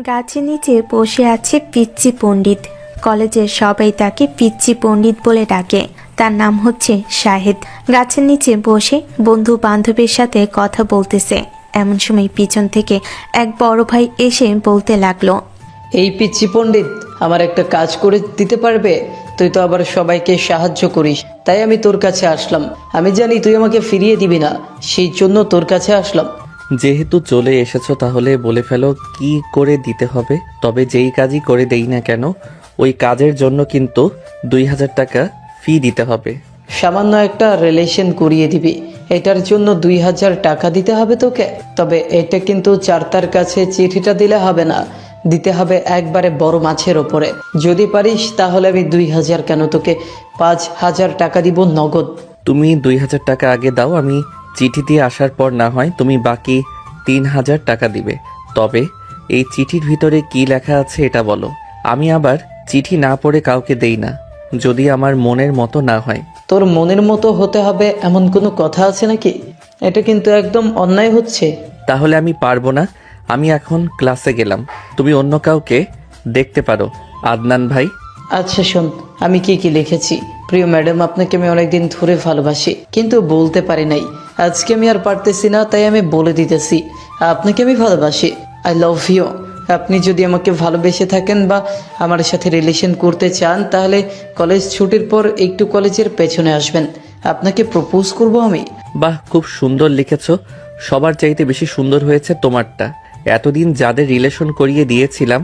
গাছের নিচে বসে আছে পিচ্চি পণ্ডিত। কলেজের সবাই তাকে পিচ্চি পণ্ডিত বলে ডাকে। তার নাম হচ্ছে শাহেদ। গাছের নিচে বসে বন্ধু বান্ধবের সাথে কথা বলতেছে। এমন সময় পিছন থেকে এক বড় ভাই এসে বলতে লাগলো, এই পিচ্চি পণ্ডিত, আমার একটা কাজ করে দিতে পারবে? তুই তো আবার সবাইকে সাহায্য করিস, তাই আমি তোর কাছে আসলাম। আমি জানি তুই আমাকে ফিরিয়ে দিবি না, সেই জন্য তোর কাছে আসলাম। যেহেতু চলে এসেছো তাহলে বলে ফেলো কি করে দিতে হবে। তবে যেই কাজই করে দেই না কেন ওই কাজের জন্য কিন্তু 2000 টাকা ফি দিতে হবে। সামান্য একটা রিলেশন করিয়ে দিবি, এটার জন্য 2000 টাকা দিতে হবে তোকে? তবে এটা কিন্তু চারতার কাছে চিঠিটা দিলে হবে না, দিতে হবে একবারে বড় মাছের ওপরে। যদি পারিস তাহলে আমি 2000 কেন, তোকে 5000 টাকা দিব নগদ। তুমি 2000 টাকা আগে দাও, আমি চিঠি দিয়ে আসার পর না হয় তুমি বাকি 3000 টাকা দিবে। তবে এই চিঠির ভিতরে কি লেখা আছে এটা বলো। আমি আবার চিঠি না পড়ে কাউকে দেই না, যদি আমার মনের মতো না হয়। তোর মনের মতো হতে হবে এমন কোনো কথা আছে নাকি? এটা কিন্তু একদম অন্যায় হচ্ছে। তাহলে আমি পারবো না, আমি এখন ক্লাসে গেলাম, তুমি অন্য কাউকে দেখতে পারো। আদনান ভাই। আচ্ছা শোন, আমি কি লিখেছি। প্রিয় ম্যাডাম, আপনাকে আমি অনেকদিন ধরে ভালোবাসি, কিন্তু বলতে পারি নাই। আজকে আমি আর পারতেছি না, তাই আমি বলে দিতেছি, আপনাকে আমি ভালোবাসি। I love you. আপনি যদি আমাকে ভালোবেসে থাকেন বা আমার সাথে রিলেশন করতে চান, তাহলে কলেজ ছুটির পর একটু কলেজের পেছনে আসবেন, আপনাকে প্রপোজ করব আমি। বাহ, খুব সুন্দর লিখেছো। সবার চাইতে বেশি সুন্দর হয়েছে তোমারটা। এতদিন যাদের রিলেশন করিয়ে দিয়েছিলাম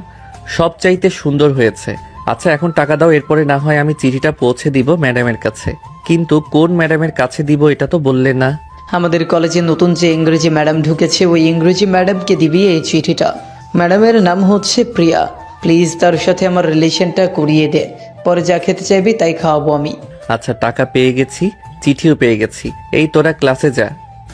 সব চাইতে সুন্দর হয়েছে। আচ্ছা এখন টাকা দাও, এরপরে না হয় আমি চিঠিটা পৌঁছে দিব ম্যাডামের কাছে। কিন্তু কোন ম্যাডামের কাছে দিব এটা তো বললে না। আমাদের কলেজে নতুন যে ইংরেজি ম্যাডাম ঢুকেছে, ওই ইংরেজি ম্যাডামকে দিবি এই চিঠিটা। ম্যাডামের নাম হচ্ছে প্রিয়া। প্লিজ তার সাথে আমার রিলেশনটা করিয়ে দে, পরে যা খেতে চাইবি তাই খাওয়াবো আমি। আচ্ছা টাকা পেয়ে গেছি, চিঠিও পেয়ে গেছি। এই তোরা ক্লাসে যা,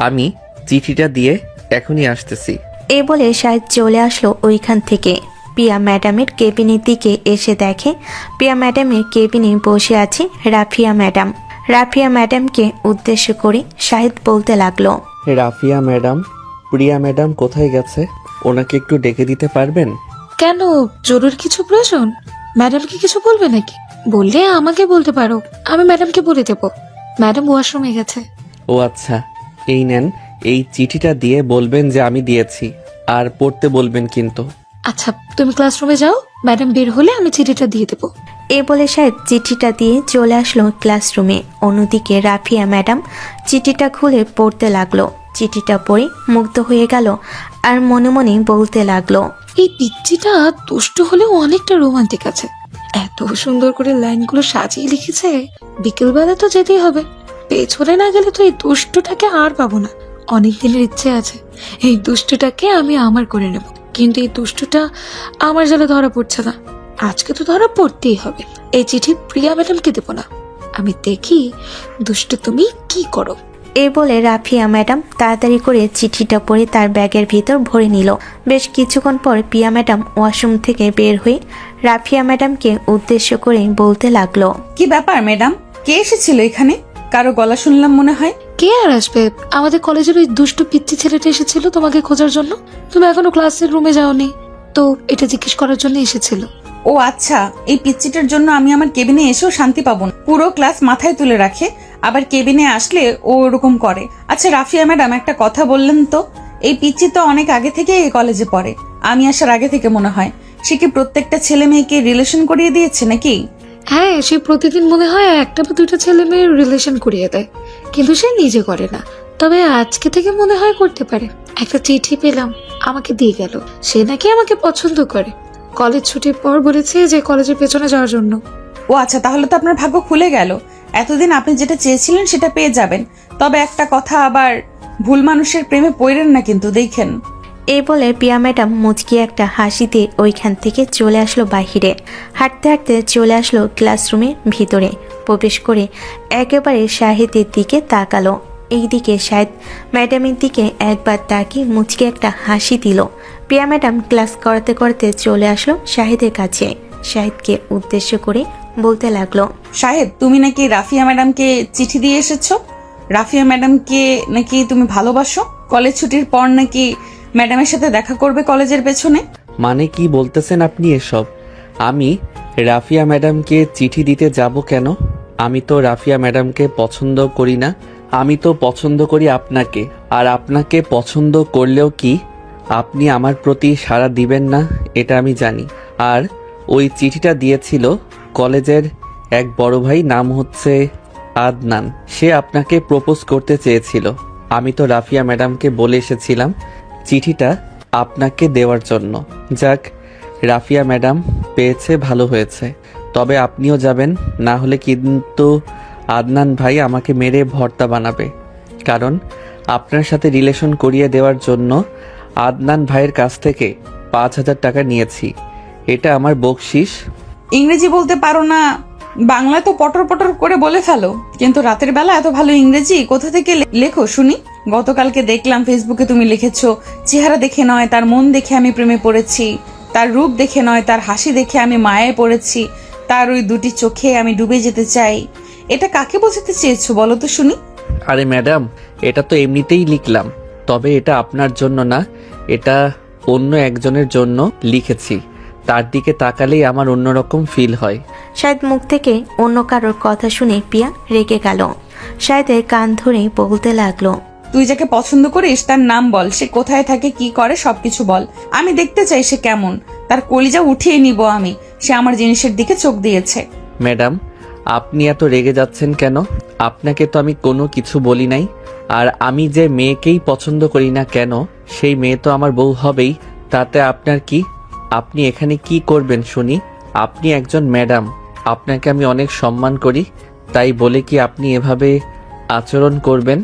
আমি চিঠিটা দিয়ে এখনই আসতেছি। এ বলে শাহেদ চলে আসলো ওইখান থেকে। পিয়া ম্যাডামের কেবিনের দিকে এসে দেখে পিয়া ম্যাডামের কেবিনে বসে আছে রাফিয়া ম্যাডাম। রাফিয়া ম্যাডামকে উদ্দেশ্য করে শাহেদ বলতে লাগলো, রাফিয়া ম্যাডাম, প্রিয়া ম্যাডাম কোথায় গেছে? ওনাকে একটু ডেকে দিতে পারবেন? কেন, জরুরি কিছু প্রয়োজন? ম্যাডামকে কিছু বলবে নাকি? বললে আমাকে বলতে পারো, আমি ম্যাডামকে বলে দেবো। ম্যাডাম ওয়াশরুমে গেছে। ও আচ্ছা, এই নেন, এই চিঠিটা দিয়ে বলবেন যে আমি দিয়েছি, আর পড়তে বলবেন কিন্তু। আচ্ছা তুমি ক্লাসরুমে যাও, ম্যাডাম বের হলে আমি চিঠিটা দিয়ে দেবো। এ বলে শাহেদ চিঠিটা দিয়ে চলে আসলো ক্লাসরুমে। অন্যদিকে রাফিয়া ম্যাডাম চিঠিটা খুলে পড়তে লাগলো। চিঠিটা পড়ে মুগ্ধ হয়ে গেল আর মনে মনে বলতে লাগলো, এই পিচ্চিটা দুষ্ট হলেও অনেকটা রোমান্টিক আছে। এত সুন্দর করে লাইনগুলো সাজিয়ে লিখেছে। বিকেলবেলা তো যেতেই হবে, পেছনে না গেলে তো এই দুষ্টটাকে আর পাবো না। অনেক দিনের ইচ্ছে আছে এই দুষ্টটাকে আমি আমার করে নেব, কিন্তু এই দুষ্টটা আমার জালে ধরা পড়ছে না। আজকে তো ধরা পড়তেই হবে। এই চিঠি প্রিয়া ম্যাডামকে দেবো না, আমি দেখি দুষ্ট তুমি কি করো। এ বলে রাফিয়া ম্যাডাম তাড়াতাড়ি করে চিঠিটা পড়ে তার ব্যাগের ভিতর ভরে নিল। বেশ কিছুক্ষণ পর পিয়া ম্যাডাম ওয়াশরুম থেকে বের হয়ে রাফিয়া ম্যাডামকে উদ্দেশ্য করে বলতে লাগলো, কি ব্যাপার ম্যাডাম, কে এসেছিল এখানে? কারো গলা শুনলাম মনে হয়। কে আর আসবে, আমাদের কলেজের ওই দুষ্টু পিচ্চি ছেলেটা এসেছিল তোমাকে খোঁজার জন্য। তুমি এখনো ক্লাসের রুমে যাওনি তো এটা জিজ্ঞেস করার জন্য এসেছিল। ও আচ্ছা, এই পিচ্চিটার জন্য আমি আমার কেবিনে এসেও শান্তি পাবো না। পুরো ক্লাস মাথায় তুলে রাখে, আবার কেবিনে আসলে ও ওরকম করে। আচ্ছা রাফিয়া ম্যাডাম, একটা কথা বললেন তো, এই পিচ্চি তো অনেক আগে থেকে এই কলেজে পড়ে। আমি আসার আগে থেকে মনে হয় সে কি প্রত্যেকটা ছেলে মেয়েকে রিলেশন করিয়ে দিয়েছে নাকি? হ্যাঁ, সে প্রতিদিন মনে হয় একটা বা দুইটা ছেলে মেয়ের রিলেশন করিয়ে দেয়, কিন্তু সে নিজে করে না। তবে আজকে থেকে মনে হয় করতে পারে। একটা চিঠি পেলাম, আমাকে দিয়ে গেল। সে নাকি আমাকে পছন্দ করে। কলেজ ছুটির পর বলেছে যে কলেজের পেছনে যাওয়ার জন্য। ও আচ্ছা, তাহলে তো আপনার ভাগ্য খুলে গেল। এতদিন আপনি যেটা চেয়েছিলেন সেটা পেয়ে যাবেন। তবে একটা কথা, আবার ভুল মানুষের প্রেমে পড়েন না কিন্তু, দেখেন। এই বলে পিয়া ম্যাডাম মুচকি একটা হাসি দিয়ে ওইখান থেকে চলে আসলো বাহিরে। হাঁটতে হাঁটতে চলে আসলো ক্লাসরুমের ভিতরে। প্রবেশ করে একেবারে শাহেদের দিকে তাকালো। এইদিকে শাহেদ ম্যাডামের দিকে একবার তাকিয়ে মুচকি একটা হাসি দিল। পিয়া ম্যাডাম ক্লাস করাতে করাতে চলে আসলো শাহেদের কাছে। শাহেদকে উদ্দেশ্য করে বলতে লাগলো, সাহেব, তুমি নাকি রাফিয়া ম্যাডামকে চিঠি দিয়ে এসেছো। রাফিয়া ম্যাডামকে নাকি তুমি ভালোবাসো। কলেজ ছুটির পর নাকি ম্যাডামের সাথে দেখা করবে কলেজের পেছনে? মানে কি বলতেছেন আপনি এসব? আমি রাফিয়া ম্যাডামকে চিঠি দিতে যাব কেন? আমি তো রাফিয়া ম্যাডামকে পছন্দ করি না। আমি তো পছন্দ করি আপনাকে। আর আপনাকে পছন্দ করলেও কি আপনি আমার প্রতি সাড়া দিবেন না, এটা আমি জানি। আর ওই চিঠিটা দিয়েছিল কলেজের এক বড় ভাই, নাম হচ্ছে আদনান। সে আপনাকে প্রপোজ করতে চেয়েছিল। আমি তো রাফিয়া ম্যাডামকে বলে এসেছিলাম চিঠিটা আপনাকে দেওয়ার জন্য। যাক, রাফিয়া ম্যাডাম পেয়েছে, ভালো হয়েছে। তবে আপনিও যাবেন, না হলে কিন্তু আদনান ভাই আমাকে মেরে ভর্তা বানাবে। কারণ আপনার সাথে রিলেশন করিয়ে দেওয়ার জন্য আদনান ভাইয়ের কাছ থেকে 5,000 টাকা নিয়েছি। এটা আমার বকশিস। ইংরেজি বলতে পারো না, বাংলা তো পটর পটর করে বলে ফেলো, কিন্তু রাতের বেলা এত ভালো ইংরেজি কোথা থেকে লেখো শুনি? গতকালকে দেখলাম ফেসবুকে তুমি লিখেছো, চেহারা দেখে নয় তার মন দেখে আমি প্রেমে পড়েছি, তার রূপ দেখে নয় তার হাসি দেখে আমি মায়ায় পড়েছি, তার ওই দুটি চোখে আমি ডুবে যেতে চাই। এটা কাকে বোঝাতে চেয়েছো বলো তো শুনি? আরে ম্যাডাম, এটা তো এমনিতেই লিখলাম, তবে এটা আপনার জন্য না, এটা অন্য একজনের জন্য লিখেছি। তার দিকে তাকালেই আমার অন্যরকম ফিল হয়। শাহেদ মুখ থেকে অন্য কারোর কথা শুনে পিয়া রেগে গেল। শাহেদের কান ধরে বলতে লাগলো, তুই যাকে পছন্দ করিস তার নাম বল, সে কোথায় থাকে, কি করে, সবকিছু বল। আমি দেখতে চাই সে কেমন, তার কলিজা উঠিয়ে নিব আমি। সে আমার জিনিসের দিকে চোখ দিয়েছে। ম্যাডাম, আপনি এত রেগে যাচ্ছেন কেন? আপনাকে তো আমি কোনো কিছু বলি নাই। আর আমি যে মেয়েকেই পছন্দ করি না কেন, সেই মেয়ে তো আমার বউ হবেই। তাতে আপনার কি? আপনি এখানে কি করবেন শুনি? আপনি একজন ম্যাডাম, আপনাকে আমি অনেক সম্মান করি, তাই বলে কি আপনি এভাবে আচরণ করবেন?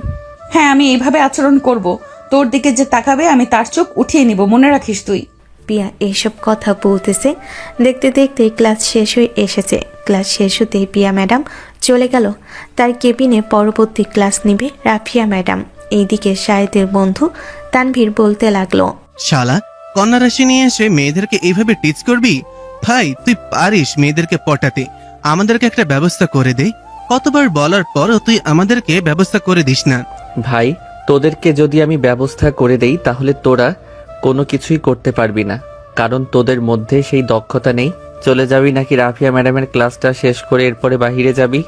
হ্যাঁ, আমি এইভাবে আচরণ করব। তোর দিকে যে তাকাবে আমি তার চোখ উঠিয়ে নিব, মনে রাখিস তুই। পিয়া এইসব কথা বলতেছে। দেখতে দেখতে ক্লাস শেষ হয়ে এসেছে। ক্লাস শেষ হতেই পিয়া ম্যাডাম চলে গেল। তার কেবিনে পরবর্তী ক্লাস নেবে রাফিয়া ম্যাডাম। এইদিকে শাহেদের বন্ধু তানভীর বলতে লাগলো, শালা, কন্যা রাশি নিয়ে এসে মেয়েদেরকে এইভাবে টিচ করবি? ভাই, তুই পারিস মেয়েদেরকে পটাতে। আমাদেরকে একটা ব্যবস্থা করে দে। কতবার বলার পরও তুই আমাদেরকে ব্যবস্থা করে দিস না। ভাই, তোদেরকে যদি আমি ব্যবস্থা করে দেই তাহলে তোরা কোনো কিছুই করতে পারবি না, কারণ তোদের মধ্যে সেই দক্ষতা নেই। চলে যাবি নাকি রাফিয়া ম্যাডামের ক্লাসটা শেষ করে এরপরে বাহিরে যাবি?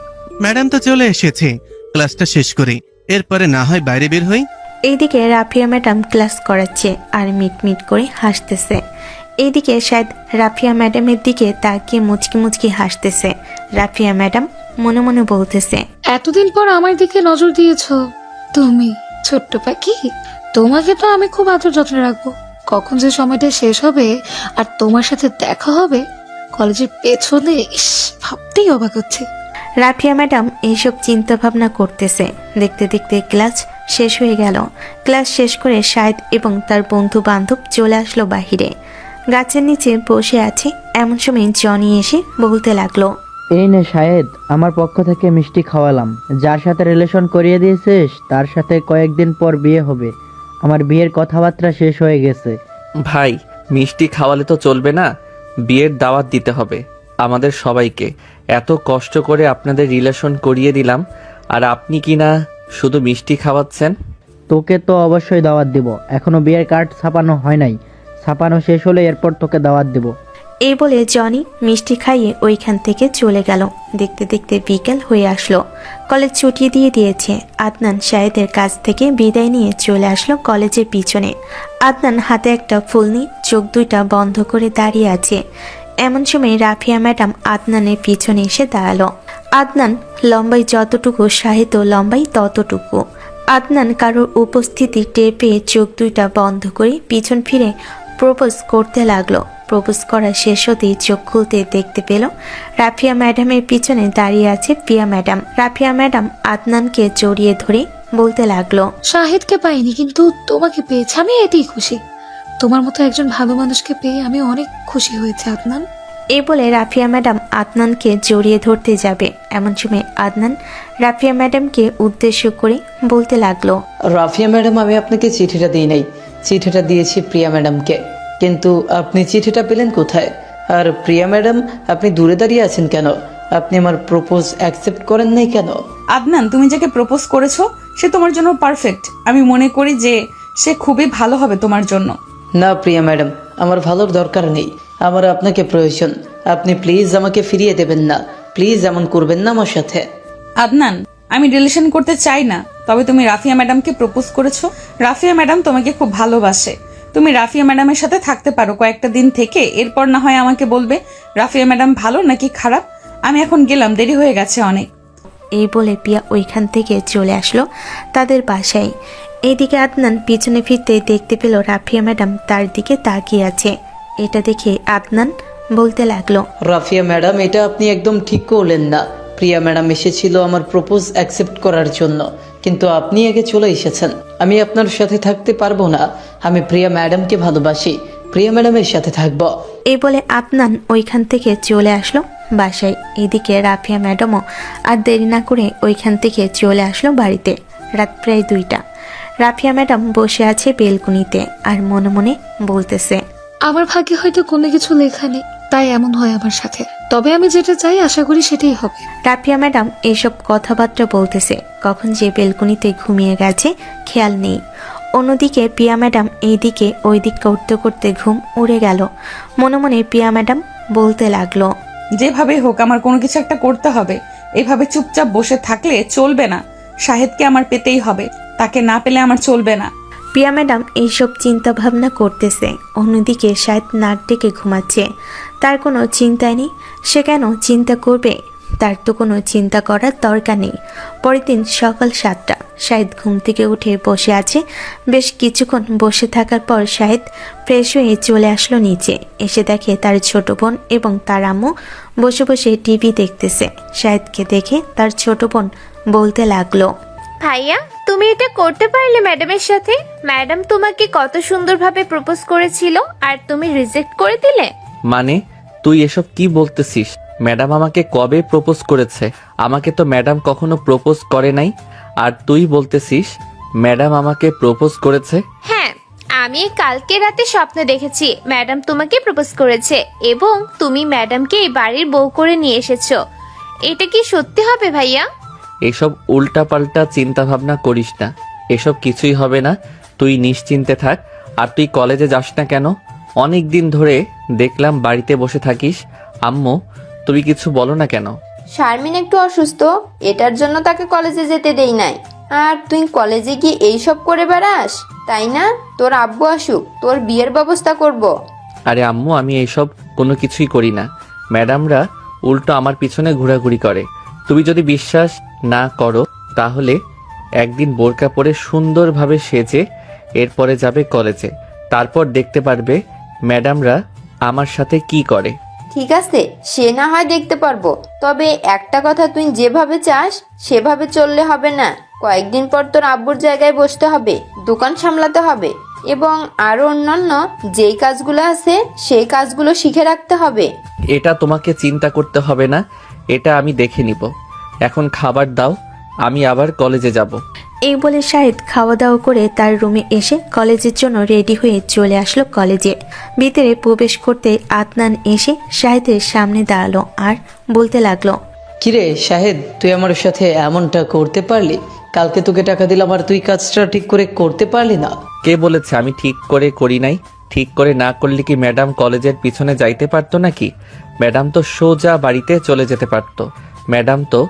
ম্যাডাম তো চলে এসেছে, ক্লাসটা শেষ করে এরপরে না হয় বাইরে বের হই। এইদিকে রাফিয়া ম্যাডাম ক্লাস করাচ্ছে আর মিটমিট করে হাসতেছে। এইদিকে শাহেদ রাফিয়া ম্যাডামের দিকে তাকিয়ে মুচকি মুচকি হাসতেছে। রাফিয়া ম্যাডাম মনে মনে বলতেছে, এতদিন পর আমার দিকে নজর দিয়েছো তুমি, ছোট্ট পাখি। তোমাকে তো আমি খুব আদর যত্নে রাখবো। কখন যে সময়টা শেষ হবে আর তোমার সাথে দেখা হবে কলেজের পেছনে, ইস, ভাবতেই অবাক হচ্ছে। রাফিয়া ম্যাডাম এইসব চিন্তা ভাবনা করতেছে। দেখতে দেখতে ক্লাস শেষ হয়ে গেল। ক্লাস শেষ করে শাহেদ এবং তার বন্ধু বান্ধব চলে আসলো বাহিরে। গাছের নিচে বসে আছে এমন সময় জনি এসে বলতে লাগলো, এই নে শাহেদ, আমার পক্ষ থেকে মিষ্টি খাওয়ালাম। যার সাথে রিলেশন করিয়ে দিয়েছিস তার সাথে কয়েকদিন পর বিয়ে হবে। আমার বিয়ের কথাবার্তা শেষ হয়ে গেছে। ভাই, মিষ্টি খাওয়ালে তো চলবে না, বিয়ের দাওয়াত দিতে হবে আমাদের সবাইকে। এত কষ্ট করে আপনাদের রিলেশন করিয়ে দিলাম, আর আপনি কি না শুধু মিষ্টি খাওয়াচ্ছেন? তোকে তো অবশ্যই দাওয়াত দিব। এখনো বিয়ের কার্ড ছাপানো হয় নাই, ছাপানো শেষ হলে এরপর তোকে দাওয়াত দিব। এই বলে জনি মিষ্টি খাইয়ে ওইখান থেকে চলে গেল। দেখতে দেখতে বিকেল হয়ে আসলো। কলেজ ছুটি দিয়ে দিয়েছে। আদনান শাহেদের কাছ থেকে বিদায় নিয়ে চলে আসলো কলেজের পিছনে। আদনান হাতে একটা ফুল নিয়ে চোখ দুইটা বন্ধ করে দাঁড়িয়ে আছে। এমন সময় রাফিয়া ম্যাডাম আদনানের পিছনে এসে দাঁড়ালো। আদনান লম্বাই যতটুকু, শাহেদও লম্বাই ততটুকু। আদনান কারোর উপস্থিতি টের পেয়ে চোখ দুইটা বন্ধ করে পিছন ফিরে প্রপোজ করতে লাগলো। প্রপোজ করা শেষ হতেই চোখ খুলতে দেখতে পেল রাফিয়া ম্যাডামের পিছনে দাঁড়িয়ে আছে পিয়া ম্যাডাম। রাফিয়া ম্যাডাম আদনানকে জড়িয়ে ধরে বলতে লাগলো, শাহিদকে পাইনি কিন্তু তোমাকে পেয়েছি, আমি এতেই খুশি। তোমার মতো একজন ভালো মানুষকে পেয়ে আমি অনেক খুশি হয়েছি আদনান। এই বলে রাফিয়া ম্যাডাম আদনানকে জড়িয়ে ধরতে যাবে। এমন সময় আদনান রাফিয়া ম্যাডামকে উদ্দেশ্য করে বলতে লাগলো, রাফিয়া ম্যাডাম, আমি আপনাকে চিঠিটা দিই নাই, চিঠিটা দিয়েছি প্রিয়া ম্যাডামকে। কিন্তু আপনি চিঠিটা পেলেন কোথায়? আর প্রিয়া ম্যাডাম, আপনি দূরে দাঁড়িয়ে আছেন কেন? আপনি আমার প্রপোজ অ্যাকসেপ্ট করেন নাই কেন? আদনান, তুমি যাকে প্রপোজ করেছো সে তোমার জন্য পারফেক্ট। আমি মনে করি যে সে খুবই ভালো হবে তোমার জন্য। না প্রিয়া ম্যাডাম, আমার ভালোর দরকার নেই, আমার আপনাকে প্রয়োজন। আপনি প্লিজ আমাকে ফিরিয়ে দেবেন না, প্লিজ এমন করবেন না আমার সাথে। আদনান, আমি রিলেশন করতে চাই না, তবে তুমি রাফিয়া ম্যাডামকে প্রপোজ করেছো। রাফিয়া ম্যাডাম তোমাকে খুব ভালোবাসে, তুমি রাফিয়া ম্যাডামের সাথে থাকতে পারো কয়েকটা দিন থেকে, এরপর না হয় আমাকে বলবে রাফিয়া ম্যাডাম ভালো নাকি খারাপ। আমি এখন গেলাম, দেরি হয়ে গেছে অনেক। এই বলে পিয়া ওইখান থেকে চলে আসলো তাদের বাসায়। এইদিকে আদনান পিছনে ফিরতে দেখতে পেল রাফিয়া ম্যাডাম তার দিকে তাকিয়ে আছে। এটা দেখে আদনান বলতে লাগলো, রাফিয়া ম্যাডাম, এটা আপনি একদম ঠিক করলেন না। প্রিয়া ম্যাডাম এসেছিল আমার প্রপোজ অ্যাকসেপ্ট করার জন্য, কিন্তু আপনি আগে চলে এসেছেন। আমি আপনার সাথে থাকতে পারবো না, আমি প্রিয়া ম্যাডামকে ভালোবাসি, প্রিয়া ম্যাডামের সাথে থাকবো। এই বলে আদনান ওইখান থেকে চলে আসলো বাসায়। এদিকে রাফিয়া ম্যাডামও আর দেরি না করে ওইখান থেকে চলে আসলো বাড়িতে। রাত প্রায় 2টা। রাফিয়া ম্যাডাম বসে আছে বেলকুনিতে আর মনে মনে বলতেছে, আমার ভাগ্যে হয়তো কোনো কিছু লেখা নেই, তাই এমন হয় আমার সাথে। তবে আমি যেটা চাই আশা করি সেটাই হবে। রাফিয়া ম্যাডাম এইসব কথাবার্তা বলতেছে, কখন যে বেলকুনিতে ঘুমিয়ে গেছে খেয়াল নেই। অন্যদিকে পিয়া ম্যাডাম এইদিকে ওই দিক করতে করতে ঘুম উড়ে গেল। মনে মনে পিয়া ম্যাডাম বলতে লাগলো, যেভাবে হোক আমার কোনো কিছু একটা করতে হবে, এভাবে চুপচাপ বসে থাকলে চলবে না। শাহেদকে আমার পেতেই হবে, তাকে না পেলে আমার চলবে না। পিয়া ম্যাডাম এইসব চিন্তা ভাবনা করতেছে, অন্যদিকে শাহেদ নাক ডেকে ঘুমাচ্ছে। তার কোনো চিন্তাই নেই, সে কেন চিন্তা করবে? তার তো কোনো চিন্তা করার দরকার নেই। পরের দিন সকাল 7টা। শাহেদ ঘুম থেকে উঠে বসে আছে। বেশ কিছুক্ষণ বসে থাকার পর শাহেদ ফ্রেশ হয়ে চলে আসলো নিচে। এসে দেখে তার ছোট বোন এবং তার আম্মু বসে বসে টিভি দেখতেছে। শাহেদকে দেখে তার ছোট বোন বলতে লাগলো, ভাইয়া, তুমি এটা করতে পারলে ম্যাডামের সাথে? ম্যাডাম তোমাকে কত সুন্দরভাবে প্রপোজ করেছিল আর তুমি রিজেক্ট করে দিলে। মানে তুই এসব কি বলতেছিস? ম্যাডাম আমাকে কবে প্রপোজ করেছে? আমাকে তো ম্যাডাম কখনো প্রপোজ করে নাই, আর তুই বলতেছিস ম্যাডাম আমাকে প্রপোজ করেছে? হ্যাঁ, আমি কালকে রাতে স্বপ্ন দেখেছি ম্যাডাম তোমাকে প্রপোজ করেছে এবং তুমি ম্যাডামকে এই বাড়ির বউ করে নিয়ে এসেছো। এটা কি সত্যি হবে ভাইয়া? এসব উল্টাপাল্টা চিন্তা ভাবনা করিস না, এসব কিছুই হবে না। তুই নিশ্চিন্তে থাক। আর তুই কলেজে যাস না কেন? অনেক দিন ধরে দেখলাম বাড়িতে বসে থাকিস। আম্মু, তুমি কিছু বলো না কেন? শারমিন একটু অসুস্থ, এটার জন্য তাকে কলেজে যেতে দেই নাই। আর তুই কলেজে গিয়ে এইসব করে বেড়াস, তাই না? তোর আব্বু আসুক, তোর বিয়ের ব্যবস্থা করব। আরে আম্মু, আমি এইসব কোনো কিছুই করি না। ম্যাডামরা উল্টো আমার পিছনে ঘোরাঘুরি করে। তুমি যদি বিশ্বাস না করো তাহলে একদিন বোরকা পরে সুন্দরভাবে সেজে এরপরে যাবে কলেজে, তারপর দেখতে পারবে ম্যাডামরা আমার সাথে কি করে। ঠিক আছে, সে না হয় দেখতে পারবো, তবে একটা কথা, তুই যেভাবে চাস সেভাবে চললে হবে না। কয়েকদিন পর তোর আব্বুর জায়গায় বসতে হবে, দোকান সামলাতে হবে এবং আরো অন্যান্য যেই কাজগুলো আছে সেই কাজগুলো শিখে রাখতে হবে। এটা তোমাকে চিন্তা করতে হবে না, এটা আমি দেখে নিব। এখন খাবার দাও, আমি আবার কলেজে যাব। এই বলে শাহেদ খাওয়া দাওয়া করে তার রুমে এসে কলেজের জন্য রেডি হয়ে চলে আসলো কলেজে। ভিতরে প্রবেশ করতে আদনান এসে শাহেদের সামনে দাঁড়ালো আর বলতে লাগলো, কিরে শাহেদ, তুই আমার সাথে এমনটা করতে পারলি? কালকে তোকে টাকা দিলাম আর তুই কাজটা ঠিক করে করতে পারলি না। কে বলেছে আমি ঠিক করে করি নাই? ঠিক করে না করলে কি ম্যাডাম কলেজের পিছনে যাইতে পারতো নাকি? ম্যাডাম তো সোজা বাড়িতে চলে যেতে পারতো। ম্যাডাম তো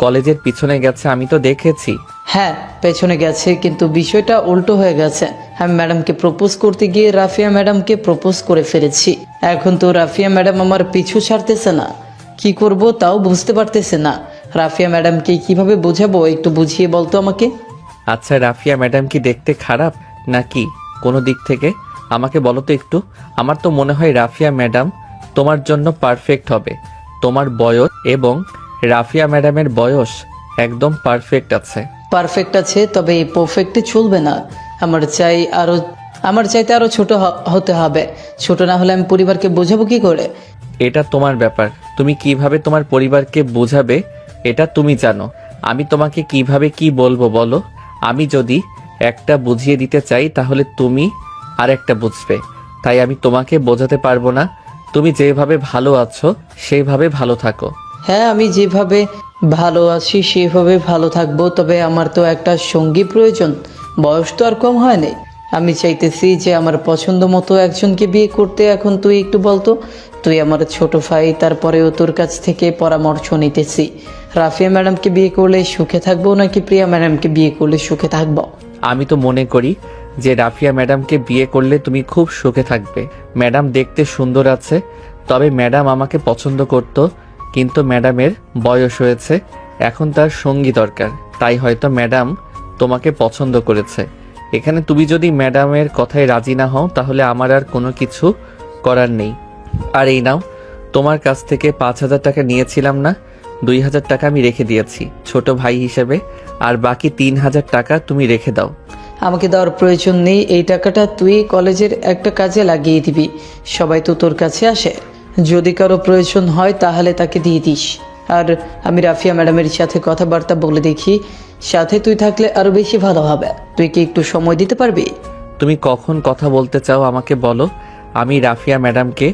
কলেজের পিছনে গেছে, আমি তো দেখেছি। হ্যাঁ, পেছনে গেছে, কিন্তু বিষয়টা উল্টো হয়ে গেছে। আমি ম্যাডামকে প্রপোজ করতে গিয়ে রাফিয়া ম্যাডামকে প্রপোজ করে ফেলেছি। এখন তো রাফিয়া ম্যাডাম আমার পিছু ছাড়তেছে না, কি করব তাও বুঝতে পারতেছে না। রাফিয়া ম্যাডামকে কিভাবে বোঝাবো, একটু বুঝিয়ে বলতো আমাকে। আচ্ছা, রাফিয়া ম্যাডাম কি দেখতে খারাপ নাকি কোনো দিক থেকে? আমাকে বলো তো একটু। আমার তো মনে হয় রাফিয়া ম্যাডাম তোমার জন্য পারফেক্ট হবে। তোমার বয়স এবং রাফিয়া ম্যাডামের বয়স একদম পারফেক্ট আছে। পারফেক্ট আছে, তবে এই পারফেক্টে চলবে না। আমার চাইতে আরো ছোট হতে হবে। ছোট না হলে আমি পরিবারকে বোঝাবো কি করে? এটা তোমার ব্যাপার, তুমি কিভাবে তোমার পরিবারকে বোঝাবে এটা তুমি জানো। আমি তোমাকে কিভাবে কি বলবো বলো? আমি যদি একটা বুঝিয়ে দিতে চাই তাহলে তুমি আর একটা বুঝবে, তাই আমি তোমাকে বোঝাতে পারবো না। তুমি যেভাবে ভালো আছো সেইভাবে ভালো থাকো। হ্যাঁ, আমি যেভাবে ভালো আছি সেভাবে ভালো থাকবো, তবে আমার তো একটা সঙ্গী প্রয়োজন। বয়স তো আর কম হয়নি। আমি চাইতেছি যে আমার পছন্দ মতো একজনকে বিয়ে করতে। এখন তুই একটু বলতো, তুই আমার ছোট ভাই, তারপরেও তোর কাছ থেকে পরামর্শ নিতেছি। রাফিয়া ম্যাডামকে বিয়ে করলে সুখে থাকবো নাকি প্রিয়া ম্যাডামকে বিয়ে করলে সুখে থাকবো? আমি তো মনে করি যে রাফিয়া ম্যাডামকে বিয়ে করলে তুমি খুব সুখে থাকবে। ম্যাডাম দেখতে সুন্দর আছে, তবে ম্যাডাম আমাকে পছন্দ করত, কিন্তু ম্যাডামের বয়স হয়েছে, এখন তার সঙ্গী দরকার, তাই হয়তো ম্যাডাম তোমাকে পছন্দ করেছে। এখানে তুমি যদি ম্যাডামের কথায় রাজি না হও তাহলে আমার আর কোনো কিছু করার নেই। আর এই নাও, তোমার কাছ থেকে 5,000 টাকা নিয়েছিলাম না, 2,000 টাকা আমি রেখে দিয়েছি ছোট ভাই হিসেবে, আর বাকি 3,000 টাকা তুমি রেখে দাও। আমাকে দেওয়ার প্রয়োজন নেই, এই টাকাটা তুই কলেজের একটা কাজে লাগিয়ে দিবি। সবাই তো তোর কাছে আসে, যদি কারো প্রয়োজন হয় তাহলে তাকে দিয়ে দিস। আর আমি রাফিয়া ম্যাডামের সাথে কথাবার্তা বলে দেখি, সাথে তুই থাকলে আরো বেশি ভালো হবে। তুই কি একটু সময় দিতে পারবি? তুমি কখন কথা বলতে চাও আমাকে বলো, আমি রাফিয়া ম্যাডামকে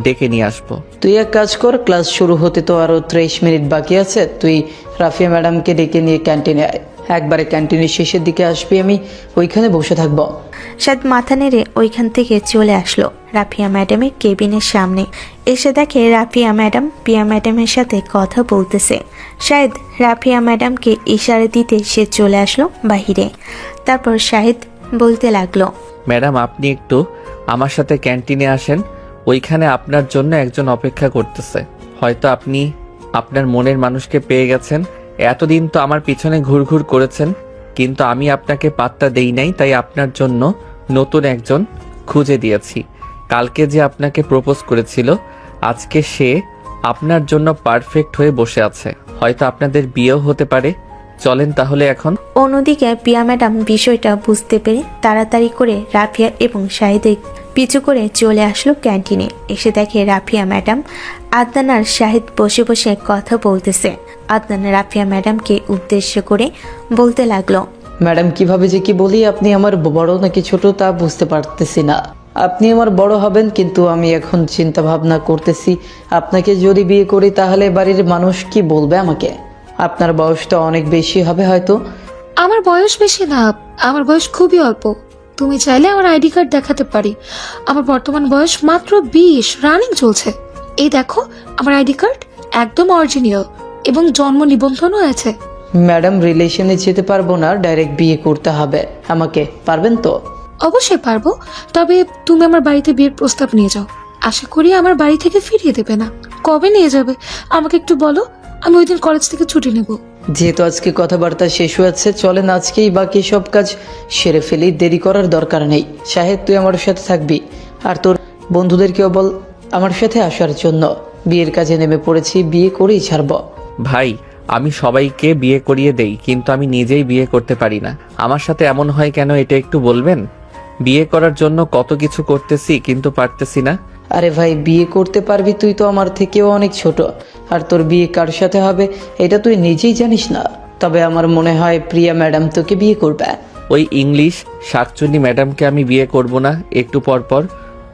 ডেকে নিয়ে আসবো। তুই এক কাজ কর, ক্লাস শুরু হতে তো আরো 30 মিনিট বাকি আছে, তুই রাফিয়া ম্যাডামকে ডেকে নিয়ে ক্যান্টিনে আয়। একবারে ক্যান্টিনের শেষের দিকে আসবি, আমি ওইখানে বসে থাকবো। শাহেদ মাথা নেড়ে ওইখান থেকে চলে আসলো রাফিয়া ম্যাডামের কেবিনের সামনে। এসে দেখে রাফিয়া ম্যাডাম প্রিয়া ম্যাডামের সাথে কথা বলতেছে। শাহেদ রাফিয়া ম্যাডামকে ইশারা দিতে সে চলে আসলো বাহিরে। তারপর শাহেদ বলতে লাগলো, ম্যাডাম আপনি একটু আমার সাথে ক্যান্টিনে আসেন, ওইখানে আপনার জন্য একজন অপেক্ষা করতেছে। হয়তো আপনি আপনার মনের মানুষকে পেয়ে গেছেন। এতদিন তো আমার পিছনে ঘুরঘুর করেছেন, কিন্তু আমি আপনাকে পাত্তা দেই নাই, তাই আপনার জন্য নতুন একজন খুঁজে দিয়েছি। কালকে যে আপনাকে প্রপোজ করেছিল, আজকে সে আপনার জন্য পারফেক্ট হয়ে বসে আছে। হয়তো আপনাদের বিয়েও হতে পারে। চলেন তাহলে এখন। অন্যদিকে প্রিয়া ম্যাডাম বিষয়টা বুঝতে পেরে তাড়াতাড়ি করে রাফিয়া এবং শাহিদের পিছু করে চলে আসলো ক্যান্টিনে। এসে দেখে রাফিয়া ম্যাডাম, আদনান আর শাহিদ বসে বসে কথা বলতেছে। আদনান রাফিয়া ম্যাডামকে উদ্দেশ্য করে বলতে লাগলো, ম্যাডাম কিভাবে যে কি বলি, আপনি আমার বড় নাকি ছোট তা বুঝতে পারতেছি না। আপনি আমার বড় হবেন, কিন্তু আমি এখন চিন্তা ভাবনা করতেছি আপনাকে যদি বিয়ে করি তাহলে বাড়ির মানুষ কি বলবে আমাকে। আপনার বয়সটা অনেক বেশি হবে হয়তো। আমার বয়স বেশি না, আমার বয়স খুবই অল্প। তুমি চাইলে আমার আইডি কার্ড দেখাতে পারি। আমার বর্তমান বয়স মাত্র 20, রানিং চলছে। এই দেখো আমার আইডি কার্ড, একদম অরিজিনাল এবং জন্ম নিবন্ধনও আছে। ম্যাডাম রিলেশনে যেতে পারবো না, ডাইরেক্ট বিয়ে করতে হবে আমাকে, পারবেন তো? অবশ্যই পারবো, তবে তুমি আমার বাড়িতে বিয়ের প্রস্তাব নিয়ে যাও। আশা করি আমার বাড়ি থেকে ফিরিয়ে দেবে না। কবে নিয়ে যাবে আমাকে একটু বলো, আমি ওই দিন কলেজ থেকে ছুটি নেব। যেহেতু আজকে কথাবার্তা শেষ হয়েছে, চলেন আজকেই বাকি সব কাজ সেরে ফেলি, দেরি করার দরকার নেই। শাহেদ তুই আমার সাথে থাকবি, আর তোর বন্ধুদেরকেও বল আমার সাথে আসার জন্য। বিয়ের কাজে নেমে পড়েছি, বিয়ে করেই ছাড়ব। ভাই, আমি সবাইকে বিয়ে করিয়ে দেই, কিন্তু আমি নিজেই বিয়ে করতে পারি না। আমার সাথে এমন হয় কেন, এটা একটু বলবেন? বিয়ে করার জন্য কত কিছু করতেছি, কিন্তু পারতেছি না। আরে ভাই, বিয়ে করতে পারবি, তুই তো আমার থেকেও অনেক ছোট, আর তোর বিয়ে কার সাথে হবে এটা তুই নিজেই জানিস না। তবে আমার মনে হয় প্রিয়া ম্যাডাম তোকে বিয়ে করবে। ওই ইংলিশ শাকচুন্নি ম্যাডামকে আমি বিয়ে করব না। একটু পর পর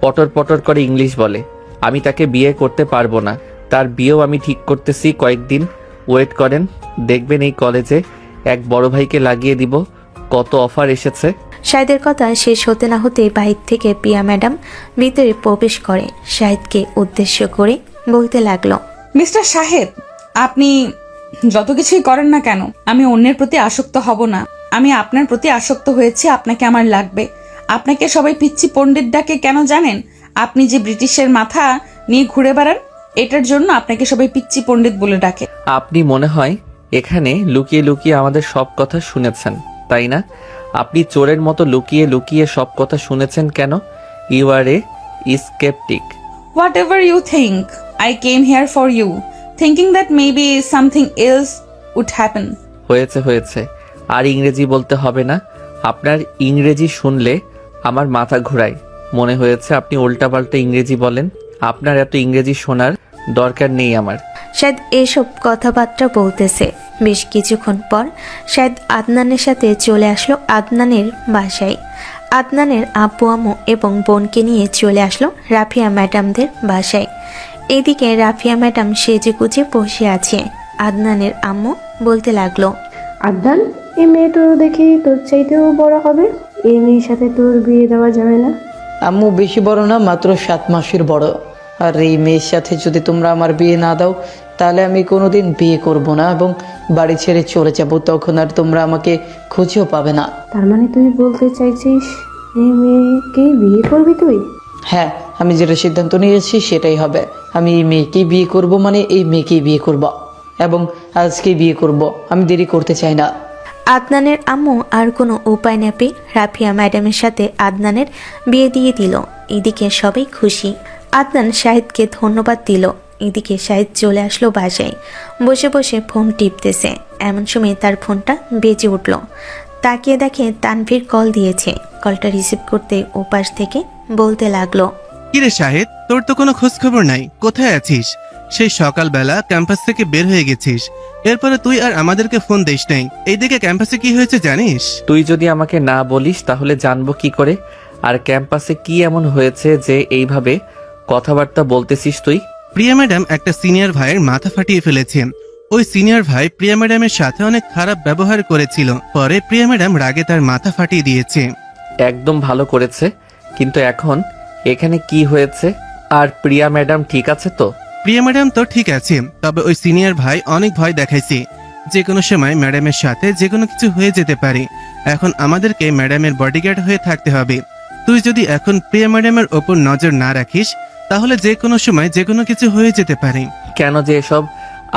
পটর পটর করে ইংলিশ বলে। আমি তাকে বিয়ে করতে পারবো না। তার বিয়েও আমি ঠিক করতেছি, কয়েকদিন ওয়েট করেন, দেখবেন এই কলেজে এক বড় ভাইকে লাগিয়ে দিব। কত অফার এসেছে। শাহিদের কথা শেষ হতে না হতে বাহির থেকে প্রিয়া ম্যাডাম ভিতরে প্রবেশ করে। শাহিদকে উদ্দেশ্য করে বলতে লাগলো, মিস্টার শাহেদ, আপনি যত কিছুই করেন না কেন, আমি অন্যের প্রতি আসক্ত হব না। আমি আপনার প্রতি আসক্ত হয়েছি, আপনাকে আমার লাগবে। আপনাকে সবাই পিচ্চি পণ্ডিত ডাকে কেন জানেন? আপনি যে ব্রিটিশের মাথা নিয়ে ঘুরে বেড়ান, এটার জন্য আপনাকে সবাই পিচ্চি পণ্ডিত বলে ডাকে। আপনি মনে হয় এখানে লুকিয়ে লুকিয়ে আমাদের সব কথা শুনেছেন, তাই না? আপনি চোরের মতো লুকিয়ে লুকিয়ে সব কথা শুনেছেন কেন? You are a sceptic. Whatever you think, I came here for you, thinking that maybe something else would happen. হয়েছে হয়েছে, আর ইংরেজি বলতে হবে না। আপনার ইংরেজি শুনলে আমার মাথা ঘোরায়। মনে হয়েছে আপনি উল্টাপাল্টা ইংরেজি বলেন। আপনার এত ইংরেজি শোনার দরকার নেই আমার। শাহেদ এসব কথাবার্তা বলতেছে। বেশ কিছুক্ষণ পর শাহেদ আদনানের সাথে চলে আসলো আদনানের বাসায়। আদনানের আব্বু আম্মু এবং বোনকে নিয়ে চলে আসলো রাফিয়া ম্যাডামদের বাসায়। এদিকে রাফিয়া ম্যাডাম সেজে গুজে বসে আছে। আদনানের আম্মু বলতে লাগলো, আদনান, এই মেয়ে তো দেখি তোর চাইতেও বড় হবে। এই মেয়ের সাথে তোর বিয়ে দেওয়া যাবে না? আম্মু বেশি বড় না, মাত্র 7 মাসের বড়। আর এই মেয়ের সাথে যদি তোমরা আমার বিয়ে না দাও তাহলে আমি কোনোদিন বিয়ে করব না এবং বাড়ি ছেড়ে চলে যাব। তখন আর তোমরা আমাকে খুঁজেও পাবে না। তার মানে তুই বলতে চাইছিস এই মেয়েকে বিয়ে করবি তুই? হ্যাঁ, আমি যেটা সিদ্ধান্ত নিয়েছি সেটাই হবে। আমি এই মেয়েকেই বিয়ে করব, মানে এই মেয়েকেই বিয়ে করব এবং আজকেই বিয়ে করব। আমি দেরি করতে চাই না। আদনানের আম্মু আর কোনো উপায় না পেয়ে রাফিয়া ম্যাডামের সাথে আদনানের বিয়ে দিয়ে দিল। এদিকে সবাই খুশি। আদনান শাহিদকে ধন্যবাদ দিল। এদিকে শাহিদ চলে আসলো বাসায়। বসে বসে ফোন টিপতেছে, এমন সময় তার ফোনটা বেজে উঠল। তাকিয়ে দেখে তানভীর কল দিয়েছে। কলটা রিসিভ করতে ওপাশ থেকে বলতে লাগলো, কিরে শাহেদ, তোর তো কোনো খোঁজ খবর নাই, কোথায় আছিস? সেই সকালবেলা ক্যাম্পাস থেকে বের হয়ে গেছিস, এরপরে তুই আর আমাদেরকে ফোন দিস নাই। এইদিকে ক্যাম্পাসে কি হয়েছে জানিস? তুই যদি আমাকে না বলিস তাহলে জানবো কি করে? আর ক্যাম্পাসে কি এমন হয়েছে যে এইভাবে কথাবার্তা বলতেছিস তুই? প্রিয়া ম্যাডাম একটা সিনিয়র ভাইয়ের মাথা ফাটিয়ে ফেলেছে। ওই সিনিয়র ভাই প্রিয়া ম্যাডামের সাথে অনেক খারাপ ব্যবহার করেছিল, পরে প্রিয়া ম্যাডাম রাগে তার মাথা ফাটিয়ে দিয়েছে। একদম ভালো করেছে, কিন্তু এখন এখানে কি হয়েছে? আর প্রিয়া ম্যাডাম ঠিক আছে তো? প্রিয়া ম্যাডাম তো ঠিক আছে, তবে ওই সিনিয়র ভাই অনেক ভয় দেখাইছে যে কোনো সময় ম্যাডামের সাথে যে কোনো কিছু হয়ে যেতে পারে। এখন আমাদেরকে ম্যাডামের বডিগার্ড হয়ে থাকতে হবে। তুই যদি এখন প্রিয়া ম্যাডামের ওপর নজর না রাখিস তাহলে যে কোনো সময় যে কোনো কিছু হয়ে যেতে পারে। কেন যে এসব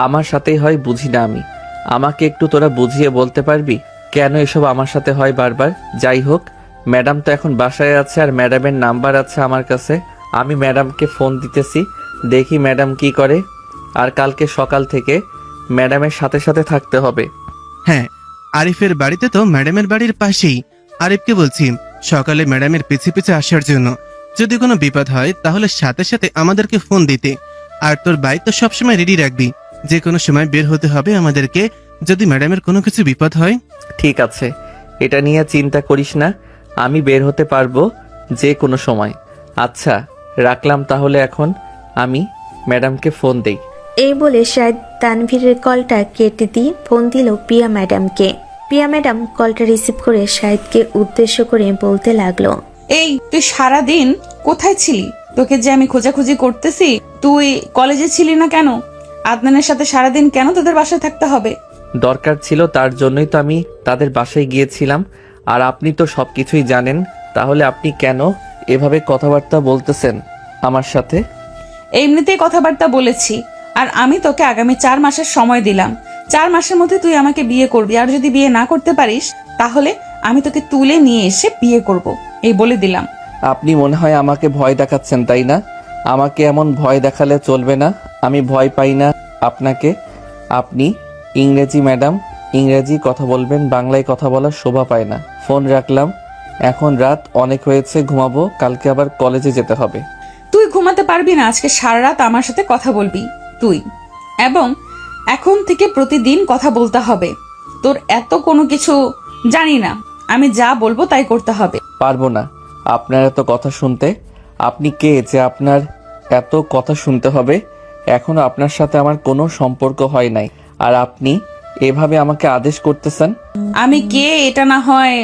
আমার সাথেই হয় বুঝি না আমি। আমাকে একটু তোরা বুঝিয়ে বলতে পারবি কেন এসব আমার সাথে হয় বারবার? যাই হোক, ম্যাডাম তো এখন বাসায় আছে আর ম্যাডামের নাম্বার আছে আমার কাছে। আমি ম্যাডামকে ফোন দিতেছি, দেখি ম্যাডাম কি করে। আর কালকে সকাল থেকে ম্যাডামের সাথে সাথে থাকতে হবে। হ্যাঁ, আরিফের বাড়িতে তো ম্যাডামের বাড়ির পাশেই। আরিফকে বলছি সকালে ম্যাডামের পিছে পিছে আসার জন্য। যদি কোনো বিপদ হয় তাহলে সাথে সাথে আমাদেরকে ফোন দিতে। আর তোর বাইক তো সবসময় রেডি রাখবি, যে কোনো সময় বের হতে হবে আমাদেরকে যদি ম্যাডামের কোনো কিছু বিপদ হয়। ঠিক আছে, এটা নিয়ে চিন্তা করিস না, আমি বের হতে পারবো যে কোনো সময়। আচ্ছা রাখলাম তাহলে, এখন আমি ম্যাডামকে ফোন দেই। এই বলে শাহিদ তানভীরের কলটা কেটে দিয়ে ফোন দিল পিয়া ম্যাডামকে। পিয়া ম্যাডাম কলটা রিসিভ করে শাহিদকে উদ্দেশ্য করে বলতে লাগলো, এই তুই সারাদিন কোথায় ছিলি? তোকে যে আমি খোঁজাখুঁজি করতেছি, তুই কলেজে ছিলি না কেন? আদনানের সাথে সারাদিন কেন তোদের বাসায় থাকতে হবে? দরকার ছিল, তার জন্যই তো আমি তাদের বাসায় গিয়েছিলাম। আর আপনি তো সবকিছুই জানেন, তাহলে আপনি কেন এভাবে কথাবার্তা বলতেছেন আমার সাথে? এমনিতেই কথাবার্তা বলেছি, আর আমি তোকে আগামী 4 মাসের সময় দিলাম। 4 মাসের মধ্যে তুই আমাকে বিয়ে করবি, আর যদি বিয়ে না করতে পারিস তাহলে আমি তোকে তুলে নিয়ে এসে বিয়ে করব, এই বলে দিলাম। আপনি মনে হয় আমাকে ভয় দেখাচ্ছেন, তাই না? আমাকে এমন ভয় দেখালে চলবে না। আমি ভয় পাই না আপনাকে। আপনি ইংরেজি ম্যাডাম, ইংরেজি কথা বলবেন, বাংলায় কথা বলার শোভা পায় না। ফোন রাখলাম, এখন রাত অনেক হয়েছে, ঘুমাবো, কালকে আবার কলেজে যেতে হবে। তুই ঘুমাতে পারবি না, আজকে সারা রাত আমার সাথে কথা বলবি তুই, এবং এখন থেকে প্রতিদিন কথা বলতে হবে। তোর এত কোনো কিছু জানি না, আমি যা বলবো তাই করতে হবে। পারবো না আপনার এত কথা শুনতে। আপনি কে যে আপনার এত কথা শুনতে হবে? এখনো আপনার সাথে আমার কোনো সম্পর্ক হয় নাই, আর আপনি এভাবে আমাকে আদেশ করতেছেন। আমি কে এটা না হয়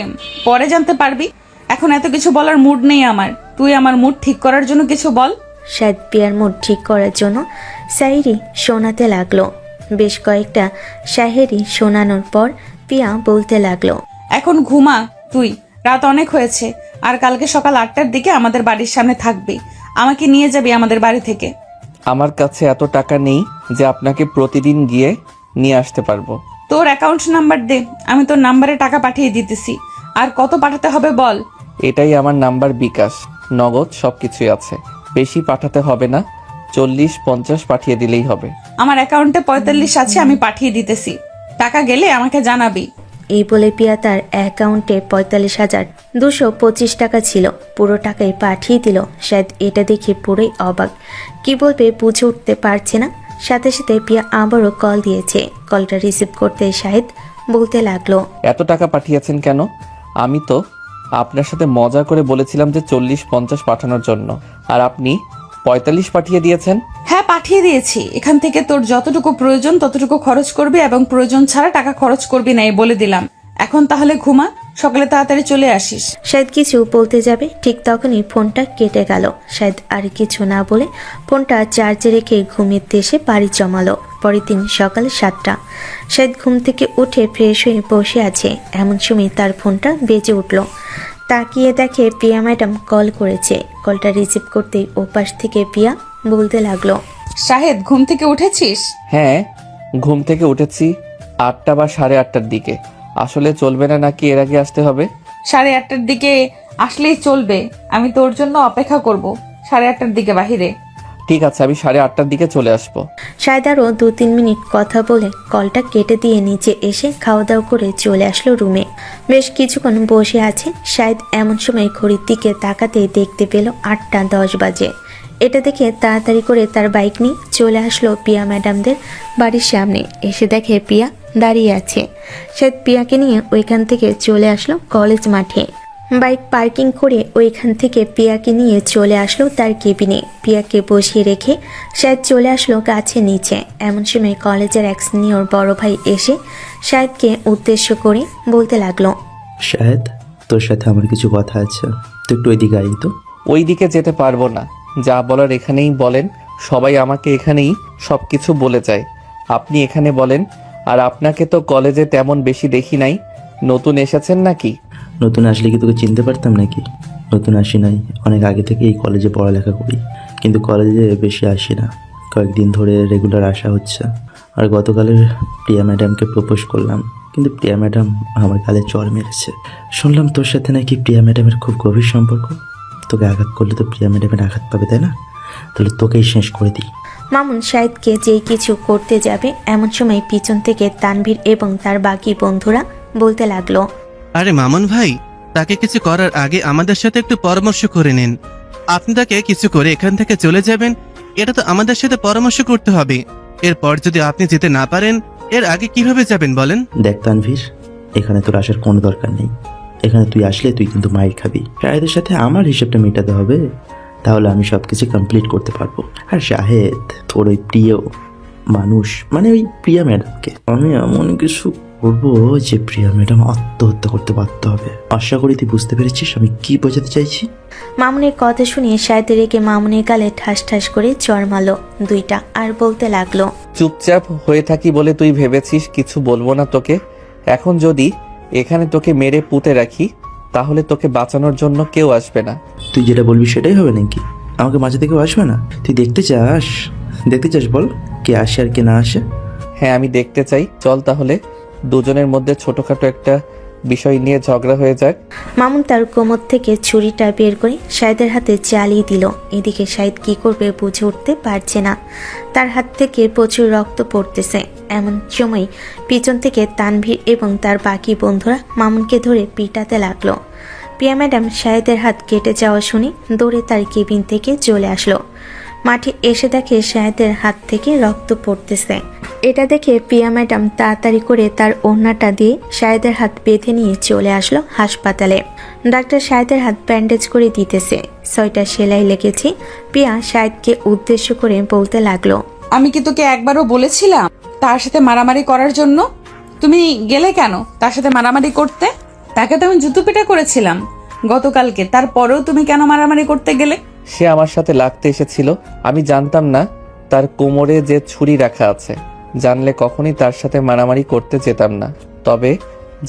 পরে জানতে পারবি, এখন এত কিছু বলার মুড নেই আমার। তুই আমার মুড ঠিক করার জন্য কিছু বল। শাহিদ পিয়ার মুড ঠিক করার জন্য শায়েরি শোনাতে লাগলো। বেশ কয়েকটা শায়েরি শোনানোর পর পিয়া বলতে লাগলো, এখন ঘুমা তুই, রাত অনেক হয়েছে। আর কালকে সকাল 8টার দিকে আমাদের বাড়ির সামনে থাকবি, আমাকে নিয়ে যাবি আমাদের বাড়ি থেকে। আমার কাছে এত টাকা নেই যে আপনাকে প্রতিদিন গিয়ে নিয়ে আসতে পারবো। তোর অ্যাকাউন্ট নাম্বার দে, আমি তোর নাম্বারে টাকা পাঠিয়ে দিতেছি। আর কত পাঠাতে হবে বল? এটাই আমার নাম্বার, বিকাশ, নগদ সবকিছুই আছে। বেশি পাঠাতে হবে না, 40-50 পাঠিয়ে দিলেই হবে। আমার অ্যাকাউন্টে 45 আছে, আমি পাঠিয়ে দিতেছি। টাকা গেলে আমাকে জানাবি। এই বলে পিয়া তার অ্যাকাউন্টে 45,225 টাকা ছিল, পুরো টাকাই পাঠিয়ে দিল। শায়দ এটা দেখে পুরোই অবাক, কি বলবে বুঝে উঠতে পারছে না। সাথে সাথে পিয়া আবারও কল দিয়েছে। কলটা রিসিভ করতে শাহিদ বলতে লাগলো, এত টাকা পাঠিয়েছেন কেন? আমি তো আপনার সাথে মজা করে বলেছিলাম যে 40-50 পাঠানোর জন্য, আর আপনি 45 পাঠিয়ে দিয়েছেন। হ্যাঁ পাঠিয়ে দিয়েছি। এখান থেকে তোর যতটুকু প্রয়োজন ততটুকু খরচ করবি, এবং প্রয়োজন ছাড়া টাকা খরচ করবি না, এই বলে দিলাম। এখন তাহলে ঘুমা, সকালে তাড়াতাড়ি চলে আসিস। শায়দ কিছু বলতে যাবে, ঠিক তখনই ফোনটা কেটে গেল। শায়দ আর কিছু না বলে ফোনটা চার্জে রেখে ঘুমিয়ে এসে বাড়ি জমালো। পরের দিন সকাল 7টা। শায়দ ঘুম থেকে উঠে ফ্রেশ হয়ে বসে আছে, এমন সময় তার ফোনটা বেজে উঠল। তাকিয়ে দেখে প্রিয়া ম্যাডাম কল করেছে। কলটা রিসিভ করতেই ওপাশ থেকে প্রিয়া বলতে লাগলো, শাহেদ, ঘুম থেকে উঠেছিস? হ্যাঁ, ঘুম থেকে উঠেছি 8টা বা 8:30টার দিকে। আসলে চলবে না নাকি এর আগে আসতে হবে? 8:30টার দিকে আসলেই চলবে, আমি তোর জন্য অপেক্ষা করব 8:30টার দিকে বাহিরে। ঠিক আছে, আমি 8:30টার দিকে চলে আসবো। শায়দ আরও 2-3 মিনিট কথা বলে কলটা কেটে দিয়ে নিচে এসে খাওয়া দাওয়া করে চলে আসলো রুমে। বেশ কিছুক্ষণ বসে আছে শায়দ। এমন সময় ঘড়ির দিকে তাকাতেই দেখতে পেল 8টা 10 বাজে। এটা দেখে তাড়াতাড়ি করে তার বাইক নিয়ে চলে আসলো পিয়া ম্যাডামদের বাড়ির সামনে। এসে দেখে পিয়া দাঁড়িয়ে আছে। শায়দ পিয়াকে নিয়ে ওইখান থেকে চলে আসলো কলেজ মাঠে। বাইক পার্কিং করে ওইখান থেকে পিয়াকে নিয়ে চলে আসলো তার কেবিনে। পিয়াকে বসিয়ে রেখে শায়দ চলে আসলো গাছের নিচে। এমন সময় কলেজের এক সিনিয়র বড় ভাই এসে শায়দকে উদ্দেশ্য করে বলতে লাগলো, শাহেদ, তোর সাথে আমার কিছু কথা আছে, তুই একটু ওইদিকে আই তো। ওই দিকে যেতে পারবো না, যা বলার এখানেই বলেন। সবাই আমাকে এখানেই সব কিছু বলে যায়, আপনি এখানে বলেন। আর আপনাকে তো কলেজে তেমন বেশি দেখি নাই, নতুন এসেছেন নাকি? নতুন আসলে কি তোকে চিনতে পারতাম নাকি? নতুন আসি নাই, অনেক আগে থেকে এই কলেজে পড়ালেখা করি, কিন্তু কলেজে বেশি আসি না। কয়েকদিন ধরে রেগুলার আসা হচ্ছে। আর গতকালের প্রিয়া ম্যাডামকে প্রপোজ করলাম, কিন্তু প্রিয়া ম্যাডাম আমার গালে চড় মেরেছে। শুনলাম তোর সাথে নাকি প্রিয়া ম্যাডামের খুব গভীর সম্পর্ক। তোকে আঘাত করলে তো প্রিয়া ম্যাডামের আঘাত পাবে, তাই না? তাহলে তোকেই শেষ করে দিই। মামুন শায়দকে যেই কিছু করতে যাবে এমন সময় পিছন থেকে তানভীর এবং তার বাকি বন্ধুরা বলতে লাগলো, আরে মামুন ভাই, তাকে কিছু করার আগে আমাদের সাথে একটু পরামর্শ করে নিন। আপনি তাকে কিছু করে এখান থেকে চলে যাবেন, এটা তো আমাদের সাথে পরামর্শ করতে হবে। এরপর যদি আপনি যেতে না পারেন, এর আগে কিভাবে যাবেন বলেন? দেখ তানভীর, এখানে তোর আসার কোনো দরকার নেই। এখানে তুই আসলে তুই কিন্তু মাইর খাবি। শাহেদের সাথে আমার হিসেবটা মেটাতে হবে, তাহলে আমি সবকিছু কমপ্লিট করতে পারবো। আর শাহেদ, তোর ওই প্রিয় মানুষ মানে ওই প্রিয়া ম্যাডামকে আমি এমন কিছু করবো যে প্রিয়া ম্যাডাম আত্মহত্যা করতে বাধ্য হবে। আশা করি তুই বুঝতে পেরেছিস আমি কি বোঝাতে চাইছি। মামুনের কথা শুনে শায়দ রেগে মামুনের গালে ঠাস ঠাস করে চড় মারলো দুইটা, আর বলতে লাগলো, চুপচাপ হয়ে থাকি বলে তুই ভেবেছিস কিছু বলবো না তোকে? এখন যদি এখানে তোকে মেরে পুঁতে রাখি, তাহলে তোকে বাঁচানোর জন্য কেউ আসবে না। তুই যেটা বলবি সেটাই হবে নাকি? আমাকে বাঁচাতে কেউ আসবে না? তুই দেখতে চাস বল কে আসে আর কে না আসে? হ্যাঁ, আমি দেখতে চাই। চল তাহলে দুজনের মধ্যে ছোটখাটো একটা বিষয় নিয়ে ঝগড়া হয়ে যাক। মামুন তার কোমর থেকে ছুরিটা বের করে শায়দের হাতে চালিয়ে দিল। এদিকে শায়দ কি করবে বুঝে উঠতে পারছে না, তার হাত থেকে প্রচুর রক্ত পড়তেছে। এমন সময় পিছন থেকে তানভীর এবং তার বাকি বন্ধুরা মামুনকে ধরে পিটাতে লাগলো। প্রিয়া ম্যাডাম শায়দের হাত কেটে যাওয়া শুনে দৌড়ে তার কেবিন থেকে চলে আসলো। মাঠে এসে দেখে শায়দের হাত থেকে রক্ত পড়তেছে। এটা দেখে প্রিয়া ম্যাডাম তাড়াতাড়ি করে তার ওড়নাটা দিয়ে শায়দের হাত বেঁধে নিয়ে চলে আসলো হাসপাতালে। ডাক্তার শায়দের হাত ব্যান্ডেজ করে দিতেছে, 6টা সেলাই লেগেছে। প্রিয়া শায়দকে উদ্দেশ্য করে বলতে লাগলো, আমি কি তোকে একবারও বলেছিলাম তার সাথে মারামারি করার জন্য? তুমি গেলে কেন তার সাথে মারামারি করতে? তাকে তো আমি জুতো পিটা করেছিলাম গতকালকে, তারপরেও তুমি কেন মারামারি করতে গেলে? সে আমার সাথে লাগতে এসেছিল, আমি জানতাম না তার কোমরে যে ছুরি রাখা আছে। জানলে কখনই তার সাথে মারামারি করতে যেতাম না। তবে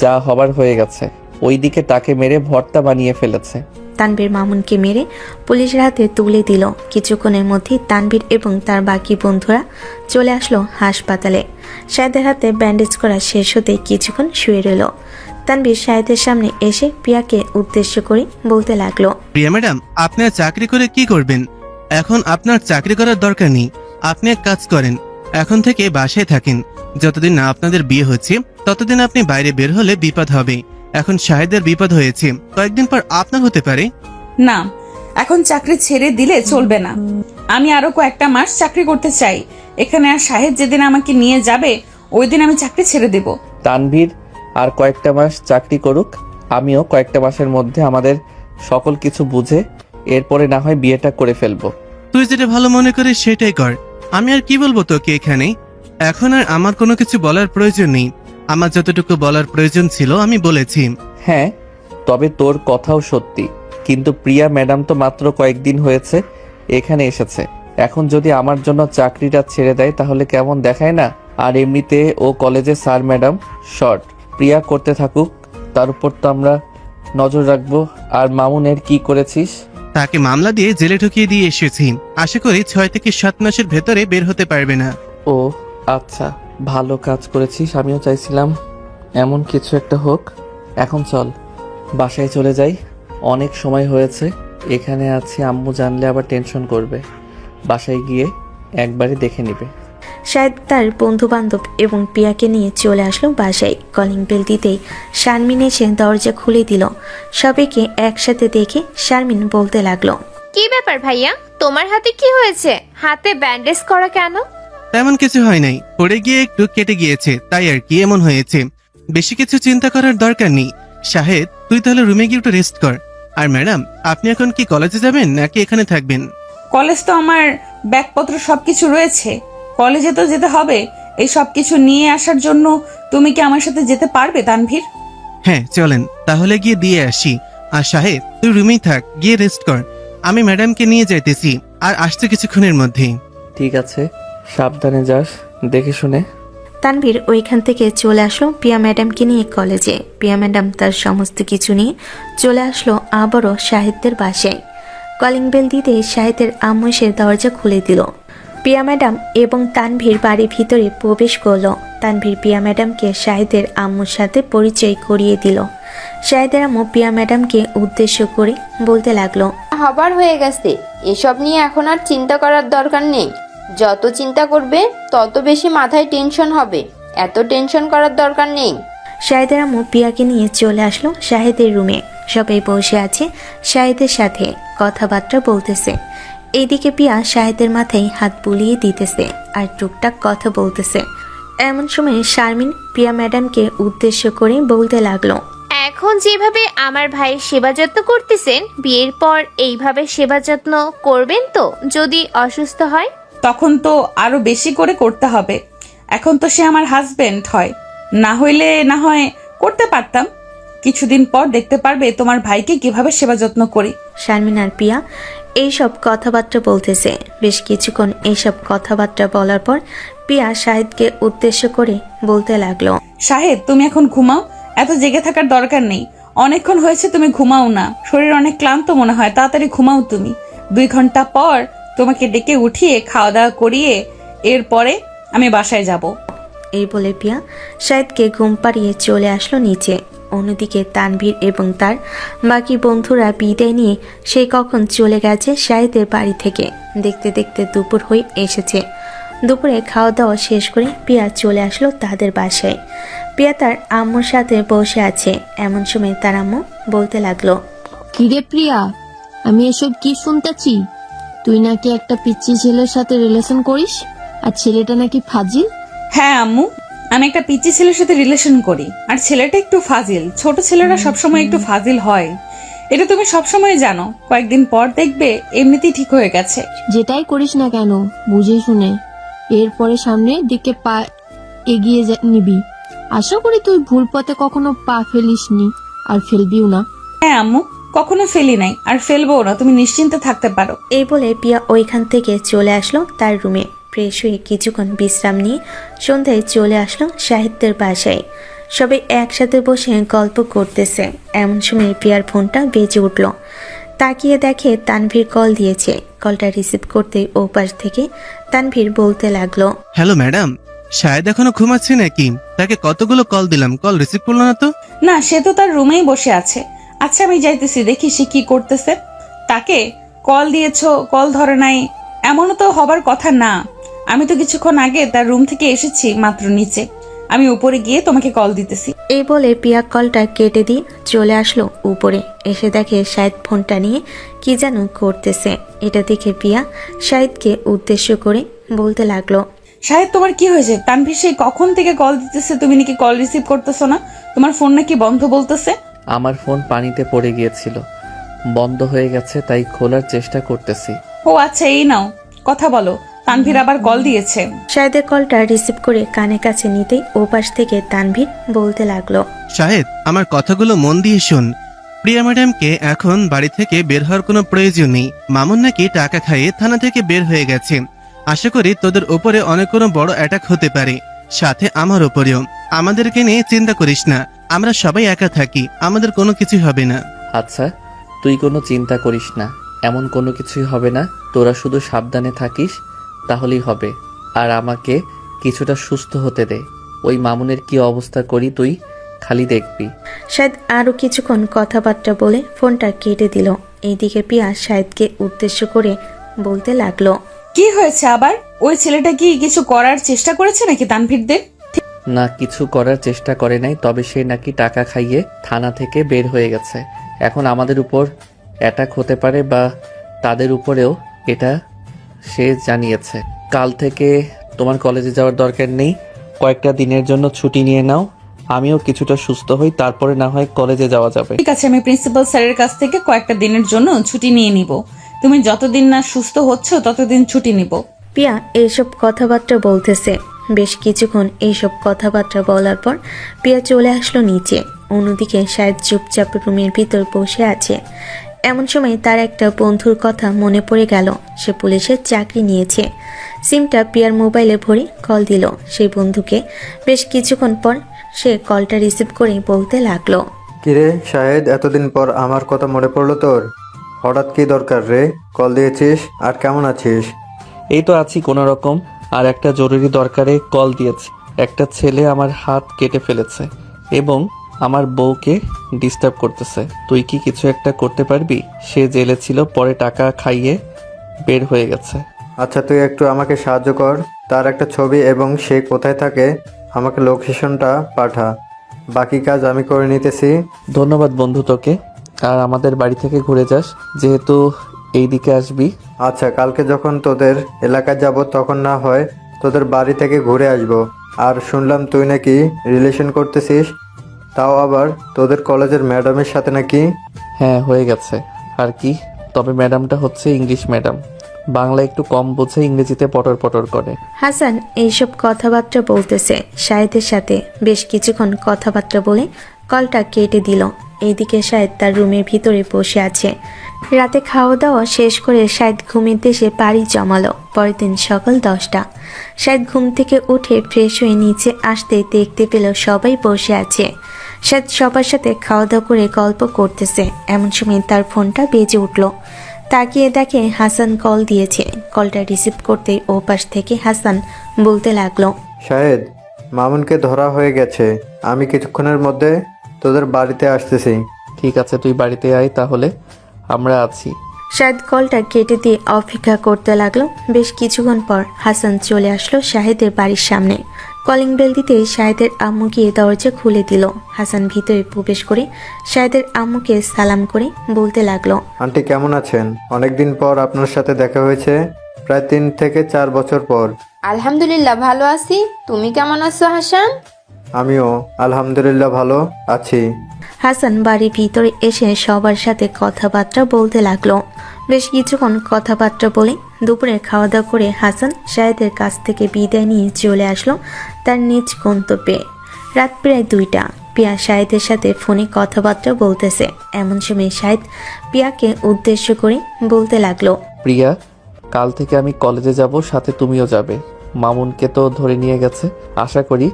যা হবার হয়ে গেছে, ওইদিকে তাকে মেরে ভর্তা বানিয়ে ফেলেছে। তানভীর মামুনকে মেরে পুলিশের হাতে তুলে দিল। কিছুক্ষণের মধ্যেই তানভীর এবং তার বাকি বন্ধুরা চলে আসলো হাসপাতালে। শায়দের হাতে ব্যান্ডেজ করা শেষ হতে কিছুক্ষণ শুয়ে রইল। তানভীর শায়দের সামনে এসে প্রিয়াকে উদ্দেশ্য করে বলতে লাগলো, প্রিয়া ম্যাডাম, আপনার চাকরি করে কি করবেন? এখন আপনার চাকরি করার দরকার নেই। আপনি এক কাজ করেন, এখন থেকে বাসায় থাকেন। যতদিন না আপনাদের বিয়ে হচ্ছে ততদিন আপনি বাইরে বের হলে বিপদ হবে। এখন শাহেদের বিপদ হয়েছে, কয়েকদিন পর আপনার হতে পারে। না, এখন চাকরি ছেড়ে দিলে চলবে না। আমি আরো কয়েকটা মাস চাকরি করতে চাই এখানে। আর শাহেদ যেদিন আমাকে নিয়ে যাবে ওই দিন আমি চাকরি ছেড়ে দেব। তানভীর আর কয়েকটা মাস চাকরি করুক, আমিও কয়েকটা মাসের মধ্যে আমাদের সকল কিছু বুঝে এরপরে না হয় বিয়েটা করে ফেলবো। তুই যেটা ভালো মনে করিস সেটাই কর। আমি আর কি বলবো তোকে এখানে? এখন আর আমার কোনো কিছু বলার প্রয়োজন নেই। আমার যতটুকু বলার প্রয়োজন ছিল আমি বলেছি। হ্যাঁ, তবে তোর কথাও সত্যি। কিন্তু প্রিয়া ম্যাডাম তো মাত্র কয়েকদিন হয়েছে এখানে এসেছে। এখন যদি আমার জন্য চাকরিটা ছেড়ে দেয় তাহলে কেমন দেখায় না? আর এমনিতে ও কলেজে স্যার ম্যাডাম শর্ট। প্রিয়া করতে থাকুক, তার উপর তো আমরা নজর রাখবো। আর মামুনের কি করেছিস? তাকে মামলা দিয়ে জেলে ঢুকিয়ে দিয়ে এসেছি। আশা করি 6 থেকে 7 মাসের ভেতরে বের হতে পারবে না। ও আচ্ছা, ভালো কাজ করেছিস। আমিও চাইছিলাম এমন কিছু একটা হোক। এখন চল বাসায় চলে যাই, অনেক সময় হয়েছে। এখানে আছি, আম্মু জানলে আবার টেনশন করবে। বাসায় গিয়ে একবারে দেখে নেবে। শাহেদ তার বন্ধু বান্ধব এবং পিয়াকে নিয়ে চলে আসলো বাসায়। কলিং বেল দিতেই শারমিন এসে দরজা খুলে দিল। সবাইকে একসাথে দেখে শারমিন বলতে লাগলো, কি ব্যাপার ভাইয়া, তোমার হাতে কি হয়েছে? হাতে ব্যান্ডেজ করা কেন? তেমন কিছু হয় নাই, পড়ে গিয়ে একটু কেটে গিয়েছে, তাই আর কি এমন হয়েছে। বেশি কিছু চিন্তা করার দরকার নেই। শাহেদ, তুই তাহলে রুমে গিয়ে একটু রেস্ট কর। আর ম্যাডাম, আপনি এখন কি কলেজে যাবেন নাকি এখানে থাকবেন? কলেজ তো আমার ব্যাগপত্র সবকিছু রয়েছে, কলেজে তো যেতে হবে। এই সবকিছু নিয়ে আসার জন্য তুমি কি আমার সাথে যেতে পারবে তানভীর? হ্যাঁ চলেন, তাহলে গিয়ে দিয়ে আসি। আর শাহেদ, তুই রুমেই থাক, গিয়ে রেস্ট কর। আমি ম্যাডামকে নিয়ে যাইতেছি, আর আসতে কিছুক্ষণের মধ্যেই। ঠিক আছে, সাবধানে যাস, দেখে শুনে। তানভীর ওইখান থেকে চলে আসলো পিয়া ম্যাডামকে নিয়ে কলেজে। পিয়া ম্যাডাম তার সমস্ত কিছু নিয়ে চলে আসলো আবারও শাহেদদের বাসায়। কলিং বেল দিতে শাহেদের আম্মু এসে দরজা খুলে দিল। পিয়া ম্যাডাম এবং তানভীর বাড়ির ভিতরে প্রবেশ করলো। তানভীর পিয়া ম্যাডামকে শাহেদের আম্মুর সাথে পরিচয় করিয়ে দিল। শাহেদের আম্মু পিয়া ম্যাডামকে উদ্দেশ্য করে বলতে লাগলো, হবার হয়ে গেছে, এসব নিয়ে এখন আর চিন্তা করার দরকার নেই। যত চিন্তা করবে তত বেশি মাথায় টেনশন হবে, এত টেনশন করার দরকার নেই। শাহেদের আম্মু পিয়াকে নিয়ে চলে আসলো শাহেদের রুমে। সবাই বসে আছে শাহেদের সাথে কথাবার্তা বলতেছে। এইদিকে পিয়া শাহেদের মাথায় হাত বুলিয়ে দিতেছে আর টুকটাক কথা বলতেছে। এমন সময় শারমিন পিয়া ম্যাডামকে উদ্দেশ্য করে বলতে লাগলো, এখন যেভাবে আমার ভাইয়ের সেবা যত্ন করতেছেন, বিয়ের পর এইভাবে সেবা যত্ন করবেন তো? যদি অসুস্থ হয় তখন তো আরো বেশি করে করতে হবে। এখন তো সে আমার হাজবেন্ড হয়, না হইলে না হয় করতে পারতাম। কিছুদিন পর দেখতে পারবে তোমার ভাইকে কিভাবে সেবা যত্ন করি। শারমিন আর পিয়া এইসব কথাবার্তা বলতেছে। বেশ কিছুক্ষণ এইসব কথাবার্তা বলার পর পিয়া শাহেদকে উদ্দেশ্য করে বলতে লাগলো, শাহেদ, তুমি এখন ঘুমাও, এত জেগে থাকার দরকার নেই। অনেকক্ষণ হয়েছে তুমি ঘুমাও না, শরীর অনেক ক্লান্ত মনে হয়, তাড়াতাড়ি ঘুমাও তুমি। 2 ঘন্টা পর তোমাকে ডেকে উঠিয়ে খাওয়া দাওয়া করিয়ে এরপরে আমি বাসায় যাব। এই বলে পিয়া শাহেদকে ঘুম পাড়িয়ে চলে আসলো নিচে। অন্যদিকে তানভীর এবং তার বাকি বন্ধুরা বিদায় নিয়ে সেই কখন চলে গেছে শাহেদের বাড়ি থেকে। দেখতে দেখতে দুপুর হয়ে এসেছে। দুপুরে খাওয়া দাওয়া শেষ করে পিয়া চলে আসলো তাদের বাসায়। পিয়া তার আম্মুর সাথে বসে আছে। এমন সময় তার আম্মু বলতে লাগলো, কিরে প্রিয়া, আমি এসব কি শুনতেছি? তুই নাকি একটা পিচ্চি ছেলের সাথে রিলেশন করিস, আর ছেলেটা নাকি ফাজিল। হ্যাঁ আম্মু, আমি একটা পিচ্চি ছেলের সাথে রিলেশন করি, আর ছেলেটা একটু ফাজিল। ছোট ছেলেরা সবসময় একটু ফাজিল হয়, এটা তুমি সবসময় জানো। কয়েকদিন পর দেখবে এমনিতেই ঠিক হয়ে গেছে। যেটাই করিস না কেন বুঝে শুনে এরপরে সামনের দিকে পা এগিয়ে নিবি। আশা করি তুই ভুল পথে কখনো পা ফেলিসনি আর ফেলবিও না। হ্যাঁ আম্মু, কখনো ফেলি নাই আর ফেলবো না, তুমি নিশ্চিন্তে থাকতে পারো। এই বলে পিয়া ওইখান থেকে চলে আসলো তার রুমে। ফ্রেশ হয়ে কিছুক্ষণ বিশ্রাম নিয়ে সন্ধ্যায় চলে আসলো শাহেদদের বাসায়। সবাই একসাথে বসে গল্প করতেছে। এমন সময় পিয়ার ফোনটা বেজে উঠল। তাকিয়ে দেখে তানভীর কল দিয়েছে। কলটা রিসিভ করতে ওপাশ থেকে তানভীর বলতে লাগলো, হ্যালো ম্যাডাম, শাহেদ এখনো ঘুমাচ্ছে নাকি? তাকে কতগুলো কল দিলাম, কল রিসিভ করলো না তো। না, সে তো তার রুমেই বসে আছে। আচ্ছা আমি যাইতেছি, দেখি সে কি করতেছে। তাকে কল দিয়েছো, কল ধরে নাই, এমনও তো হবার কথা না। আমি তো কিছুক্ষণ আগে তার রুম থেকে এসেছি মাত্র নিচে, আমি উপরে গিয়ে তোমাকে কল দিতেছি। এই বলে পিয়া কলটা কেটে দিয়ে চলে আসলো উপরে। এসে দেখে শাহেদ ফোনটা নিয়ে কি যেন করতেছে। এটা দেখে পিয়া শাহেদকে উদ্দেশ্য করে বলতে লাগলো, শাহেদ, তোমার কি হয়েছে? তানভীর সেই কখন থেকে কল দিতেছে, তুমি নাকি কল রিসিভ করতেছো না? তোমার ফোন নাকি বন্ধ বলতেছে? আমার ফোন পানিতে পড়ে গিয়েছিল, বন্ধ হয়ে গেছে, তাই খোলার চেষ্টা করতেছি। ও আচ্ছা, এই নাও কথা বলো। তানভীর আবার কল দিয়েছে। শাহেদের কলটা রিসিভ করে কানে কাছে নিতেই ওপাশ থেকে তানভীর বলতে লাগলো, শাহেদ, আমার কথাগুলো মন দিয়ে শোন। প্রিয়া ম্যাডামকে এখন বাড়ি থেকে বের হওয়ার কোনো প্রয়োজন নেই। মামুন নাকি টাকা খাইয়ে থানা থেকে বের হয়ে গেছে। আশা করি তোদের ওপরে অনেক কোনো বড় অ্যাটাক হতে পারে, সাথে আমার ওপরেও। আমাদেরকে নিয়ে চিন্তা করিস না, আমরা সবাই একা থাকি, আমাদের কোনো কিছু হবে না। আচ্ছা, তুই কোনো চিন্তা করিস না, এমন কোনো কিছুই হবে না। তোরা শুধু সাবধানে থাকিস, তাহলেই হবে। আর আমাকে কিছুটা সুস্থ হতে দে। ওই মামুনের কি অবস্থা করি তুই খালি দেখবি। শাহেদ আরো কিছুক্ষণ কথাবার্তা বলে ফোনটা কেটে দিল। এইদিকে পিয়া শাহেদকে উদ্দেশ্য করে বলতে লাগলো, কি হয়েছে আবার? ওই ছেলেটা কি কিছু করার চেষ্টা করেছে নাকি তানভীরদের? না, কিছু করার চেষ্টা করে নাই, তবে সে নাকি টাকা খাইয়ে থানা থেকে বের হয়ে গেছে। এখন আমাদের উপর অ্যাটাক হতে পারে বা তাদের উপরেও, এটা সে জানিয়েছে। কাল থেকে তোমার কলেজে যাওয়ার দরকার নেই, কয়েকটা দিনের জন্য ছুটি নিয়ে নাও। আমিও কিছুটা সুস্থ হই, তারপরে না হয় কলেজে যাওয়া যাবে। ঠিক আছে, আমি প্রিন্সিপাল স্যারের কাছ থেকে কয়েকটা দিনের জন্য ছুটি নিয়ে নিব। তুমি যতদিন না সুস্থ হচ্ছ ততদিন ছুটি নিব। পিয়া এইসব কথাবার্তা বলতেছে। বেশ কিছুক্ষণ এইসব কথাবার্তা বলার পর পিয়া চলে আসলো নিচে। অন্যদিকে শাহেদ চুপচাপ রুমের ভিতর বসে আছে। এমন সময় তার একটা বন্ধুর কথা মনে পড়ে গেল। সে পুলিশের চাকরি নিয়েছে। সিমটা পিয়ার মোবাইলে ভরে কল দিল সেই বন্ধুকে। বেশ কিছুক্ষণ পর সে কলটা রিসিভ করে বলতে লাগলো, কিরে শাহেদ, এতদিন পর আমার কথা মনে পড়লো তোর? হঠাৎ কি দরকার রে? কল দিয়েছিস? আর কেমন আছিস? এই তো আছি কোনো রকম। আর একটা জরুরি দরকারে কল দিয়েছি। একটা ছেলে আমার হাত কেটে ফেলেছে এবং আমার বউকে ডিস্টার্ব করতেছে। তুই কি কিছু একটা করতে পারবি? সে জেলে ছিল, পরে টাকা খাইয়ে বের হয়ে গেছে। আচ্ছা, তুই একটু আমাকে সাহায্য কর। তার একটা ছবি এবং সে কোথায় থাকে আমাকে লোকেশনটা পাঠা। বাকি কাজ আমি করে নিতেছি। ধন্যবাদ বন্ধু তোকে। আর আমাদের বাড়ি থেকে ঘুরে যাস, যেহেতু এই দিকে আসবি। আচ্ছা, কালকে যখন তোদের এলাকায় যাব তখন না হয় তোদের বাড়ি থেকে ঘুরে আসব। আর শুনলাম তুই নাকি রিলেশন করতেছিস, তাও আবার তোদের কলেজের ম্যাডামের সাথে নাকি? হ্যাঁ, হয়ে গেছে। আর কি, তবে ম্যাডামটা হচ্ছে ইংলিশ ম্যাডাম। বাংলা একটু কম বোঝে, ইংরেজিতে পটর পটর করে। হাসান এইসব কথাবার্তা বলতেছে শাহেদের সাথে। বেশ কিছুক্ষণ কথাবার্তা বলে কলটা কেটে দিল। এইদিকে শাহেদ তার রুমের ভিতরে বসে আছে। রাতে খাওয়া দাওয়া শেষ করে শাহেদ ঘুমের দেশে পাড়ি জমালো। পরের দিন সকাল 10টা। শাহেদ ঘুম থেকে উঠে ফ্রেশ হয়ে নিচে আসতে দেখতে পেল সবাই বসে আছে। শাহেদ সবার সাথে খাওয়া দাওয়া করে গল্প করতেছে। এমন সময় তার ফোনটা বেজে উঠল। তাকিয়ে দেখে হাসান কল দিয়েছে। কলটা রিসিভ করতেই ওপাশ থেকে হাসান বলতে লাগলো, শাহেদ, মামুনকে ধরা হয়ে গেছে। আমি কিছুক্ষণের মধ্যে তোদের বাড়িতে আসতেছি। ঠিক আছে, তুই বাড়িতে আয় তাহলে, আমরা আছি। শাহেদ কলটা কেটে দিয়ে অপেক্ষা করতে লাগলো। বেশ কিছুক্ষণ পর হাসান চলে আসলো শাহেদের বাড়ির সামনে। কলিং বেল দিতেই শাহেদের আম্মু গিয়ে দরজা খুলে দিল। হাসান ভিতরে প্রবেশ করে শাহেদের আম্মুকে সালাম করে বলতে লাগলো, আন্টি কেমন আছেন? অনেকদিন পর আপনার সাথে দেখা হয়েছে, প্রায় 3 থেকে 4 বছর পর। আলহামদুলিল্লাহ ভালো আছি। তুমি কেমন আছো হাসান? আমিও আলহামদুলিল্লাহ ভালো আছি। হাসান বাড়ির ভিতরে এসে সবার সাথে কথাবার্তা বলতে লাগলো। বেশ কিছুক্ষণ কথাবার্তা বলে দুপুরে খাওয়া দাওয়া করে হাসান শাহেদের কাছ থেকে বিদায় নিয়ে চলে আসলো তার নিজ গন্তব্যে। রাত প্রায় 2টা। পিয়া শাহেদের সাথে ফোনে কথাবার্তা বলতেছে। এমন সময় শাহেদ পিয়াকে উদ্দেশ্য করে বলতে লাগলো, প্রিয়া, কাল থেকে আমি কলেজে যাব, সাথে তুমিও যাবে। মামুনকে তো ধরে নিয়ে গেছে, আশা করি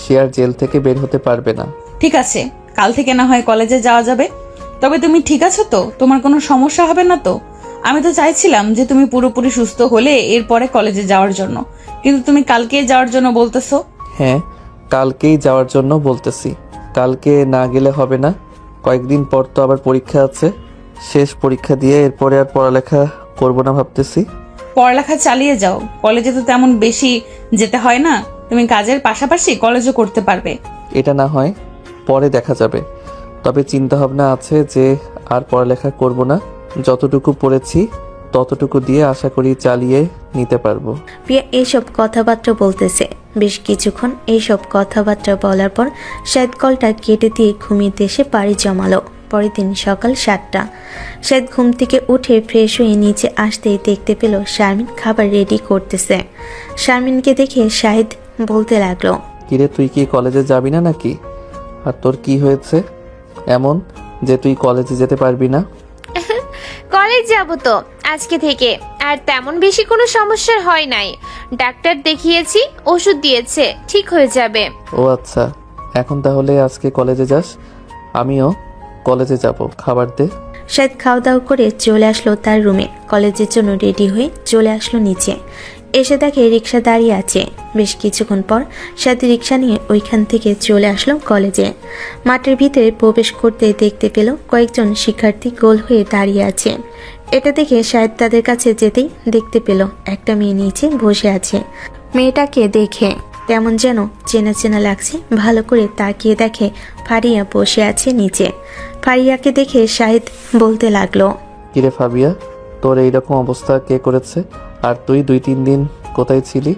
সে আর জেল থেকে বের হতে পারবে না। ঠিক আছে, কাল থেকে না হয় কলেজে যাওয়া যাবে। তবে তুমি ঠিক আছো তো? তোমার কোনো সমস্যা হবে না তো? আমি তো চাইছিলাম যে তুমি পুরোপুরি সুস্থ হলে এরপরে কলেজে যাওয়ার জন্য, কিন্তু তুমি কালকে যাওয়ার জন্য বলতেছো। হ্যাঁ, কালকেই যাওয়ার জন্য বলতেছি। কালকে না গেলে হবে না, কয়েকদিন পর তো আবার পরীক্ষা আছে। শেষ পরীক্ষা দিয়ে এরপরে আর পড়ালেখা করব না ভাবতেছি। পড়ালেখা চালিয়ে যাও, কলেজে তো তেমন বেশি যেতে হয় না। তুমি কাজের পাশাপাশি কলেজও করতে পারবে। এটা না হয় পরে দেখা যাবে, তবে চিন্তা ভাবনা আছে যে আর পড়ালেখা করব না। যতটুকু পড়েছি ততটুকু দিয়ে আশা করি চালিয়ে নিতে পারবো। পিয়া এইসব কথাবার্তা বলতেছে। বেশ কিছুক্ষণ এইসব কথাবার্তা বলার পর শাহেদ কলটা কেটে দিয়ে ঘুমিয়ে এসে পাড়ি জমালো। পরের দিন সকাল 7টা। শাহিদ ঘুম থেকে উঠে ফ্রেশ হয়ে নিচে আসতেই দেখতে পেল শারমিন খাবার রেডি করতেছে। শারমিনকে দেখে শাহিদ বলতে লাগলো, কিরে তুই কি কলেজে যাবি না নাকি? আর তোর কি হয়েছে এমন যে তুই কলেজে যেতে পারবি না? কলেজ যাব তো আজকে থেকে, আর তেমন বেশি কোনো সমস্যার হয় নাই। ডাক্তার দেখিয়েছি, ওষুধ দিয়েছে, ঠিক হয়ে যাবে। ও আচ্ছা, এখন তাহলে আজকে কলেজে যাস, আমিও কলেজে যাব। খাবার দে। শাহিদ খাওয়া দাওয়া করে চলে আসলো তার রুমে। কলেজের জন্য রেডি হয়ে চলে আসলো নিচে। এসে দেখে রিক্সা দাঁড়িয়ে আছে। বেশ কিছুক্ষণ পর শাহিদ রিক্সা নিয়ে ওইখান থেকে চলে আসলো কলেজে। মাঠের ভিতরে প্রবেশ করতে দেখতে পেল কয়েকজন শিক্ষার্থী গোল হয়ে দাঁড়িয়ে আছে। এটা দেখে শাহিদ তাদের কাছে যেতেই দেখতে পেল একটা মেয়ে নিচে বসে আছে। মেয়েটাকে দেখে কেমন যেন চেনা চেনা লাগছে। ভালো করে তাকিয়ে দেখে ফারিয়া বসে আছে নিচে। ফারিয়াকে দেখে শাহিদ বলতে লাগলো, কিরে ফাবিয়া, তোর এইরকম অবস্থা কে করেছে? আর তুই 2-3 দিন কোথায় ছিলি?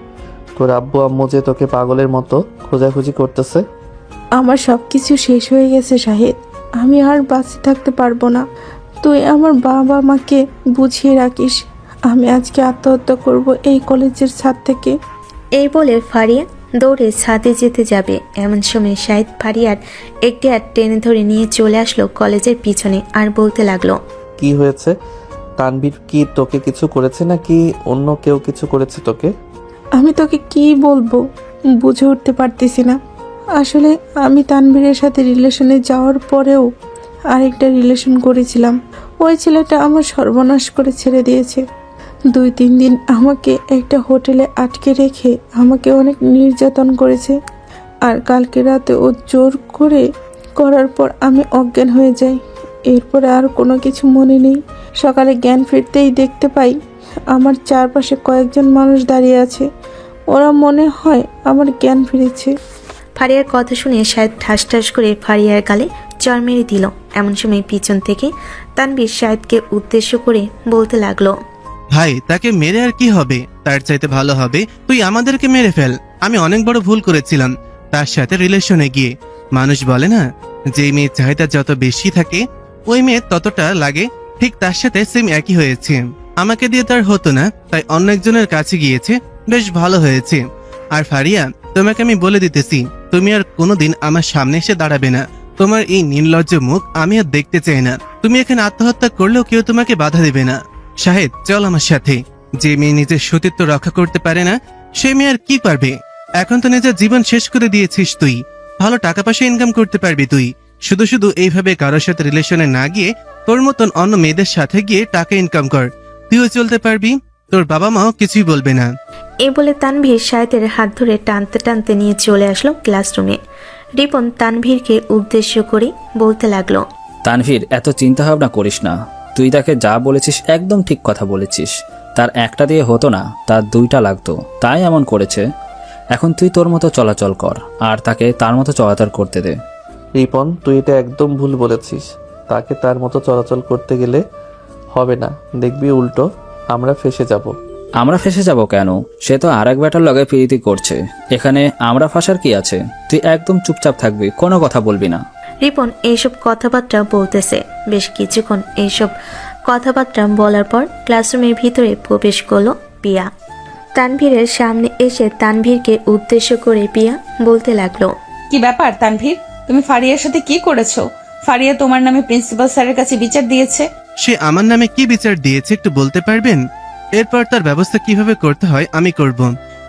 তোর আব্বু আম্মু যে তোকে পাগলের মতো খোঁজাখুঁজি করতেছে। আমার সব কিছু শেষ হয়ে গেছে শাহিদ, আমি আর বাঁচে থাকতে পারবো না। তুই আমার বাবা মাকে বুঝিয়ে রাখিস, আমি আজকে আত্মহত্যা করব এই কলেজের ছাদ থেকে। এই বলে ফারিয়া দৌড়ে ছাদে যেতে যাবে। এমন সময় শাহিদ ফারিয়ার একটি হাত টেনে ধরে নিয়ে চলে আসলো কলেজের পিছনে আর বলতে লাগলো, কি হয়েছে? তানভীর কি তোকে কিছু করেছে নাকি অন্য কেউ কিছু করেছে তোকে? আমি তোকে কি বলবো বুঝে উঠতে পারতেছি না। আসলে আমি তানভীরের সাথে রিলেশনে যাওয়ার পরেও আরেকটা রিলেশন করেছিলাম। ওই ছেলেটা আমার সর্বনাশ করে ছেড়ে দিয়েছে। 2-3 দিন আমাকে একটা হোটেলে আটকে রেখে আমাকে অনেক নির্যাতন করেছে। আর কালকে রাতে ও জোর করার পর আমি অজ্ঞান হয়ে যাই। এরপরে আর কোনো কিছু মনে নেই। সকালে জ্ঞান ফিরতেই দেখতে পাই আমার চারপাশে কয়েকজন মানুষ দাঁড়িয়ে আছে। ওরা মনে হয় আমার জ্ঞান ফিরেছে। ফারিয়ার কথা শুনে শাহিদ ঠাস ঠাস করে ফারিয়ার গালে চড় মেরে দিল। এমন সময় পিছন থেকে তানভীর শাহিদকে উদ্দেশ্য করে বলতে লাগলো, ভাই তাকে মেরে আর কি হবে, তার চাইতে ভালো হবে তুই আমাদেরকে মেরে ফেল। আমি অনেক বড় ভুল করেছিলাম তার সাথে রিলেশনে গিয়ে। মানুষ বলে না, যে মেয়ে চাহিদা যত বেশি থাকে ওই মেয়ে ততটা লাগে, ঠিক তার সাথে সেম একই হয়েছে। আমাকে দিয়ে তার হতো না, তাই অন্য একজনের কাছে গিয়েছে, বেশ ভালো হয়েছে। আর ফারিয়া, তোমাকে আমি বলে দিতেছি, তুমি আর কোনোদিন আমার সামনে এসে দাঁড়াবে না। তোমার এই নির্লজ্জ মুখ আমি আর দেখতে চাই না। তুমি এখানে আত্মহত্যা করলেও কেউ তোমাকে বাধা দেবে না। শাহেদ, চল আমার সাথে। যে মেয়ে নিজের সতীত্ব রক্ষা করতে পারে না সে মেয়ে আর কি পারবে? এখন তো নিজের জীবন শেষ করে দিয়েছিস তুই, ভালো টাকা পয়সা ইনকাম করতে পারবি তুই। শুধু শুধু এইভাবে কারোর সাথে রিলেশনে না গিয়ে তোর মতন অন্য মেয়েদের সাথে গিয়ে টাকা ইনকাম কর, তুইও চলতে পারবি, তোর বাবা মাও কিছুই বলবে না। এই বলে তানভীর শাহিদের হাত ধরে টানতে টানতে নিয়ে চলে আসলো ক্লাসরুমে। রিপন তানভীরকে উদ্দেশ্য করে বলতে লাগলো, তানভীর, এত চিন্তা ভাবনা করিস না। তুই তাকে যা বলেছিস একদম ঠিক কথা বলেছিস। তার একটা দিয়ে হতো না, তার 2টা লাগতো, তাই এমন করেছে। এখন তুই তোর মতো চলাচল কর আর তাকে তার মতো চলাচল করতে দে। রিপন, তুই এটা একদম ভুল বলেছিস। তাকে তার মতো চলাচল করতে গেলে হবে না, দেখবি উল্টো আমরা ফেসে যাব। আমরা ফেসে যাব কেন? সে তো আরেক ব্যাটার লগে প্রীতি করছে, এখানে আমরা ফাঁসার কি আছে? তুই একদম চুপচাপ থাকবি, কোনো কথা বলবি না। রিপন এইসব কথাবার্তা বলতেছে। বেশ কিছুক্ষণ এইসব কথাবার্তা বলার পর ক্লাসরুমের ভিতরে প্রবেশ করলো পিয়া। তানভীরের সামনে এসে তানভীরকে উদ্দেশ্য করে পিয়া বলতে লাগলো, কি ব্যাপার তানভীর, তুমি ফারিয়ার সাথে কি করেছো? ফারিয়া তোমার নামে প্রিন্সিপাল স্যারের কাছে বিচার দিয়েছে। সে আমার নামে কি বিচার দিয়েছে একটু বলতে পারবেন? এরপর তার ব্যবস্থা কিভাবে করতে হয় আমি করব।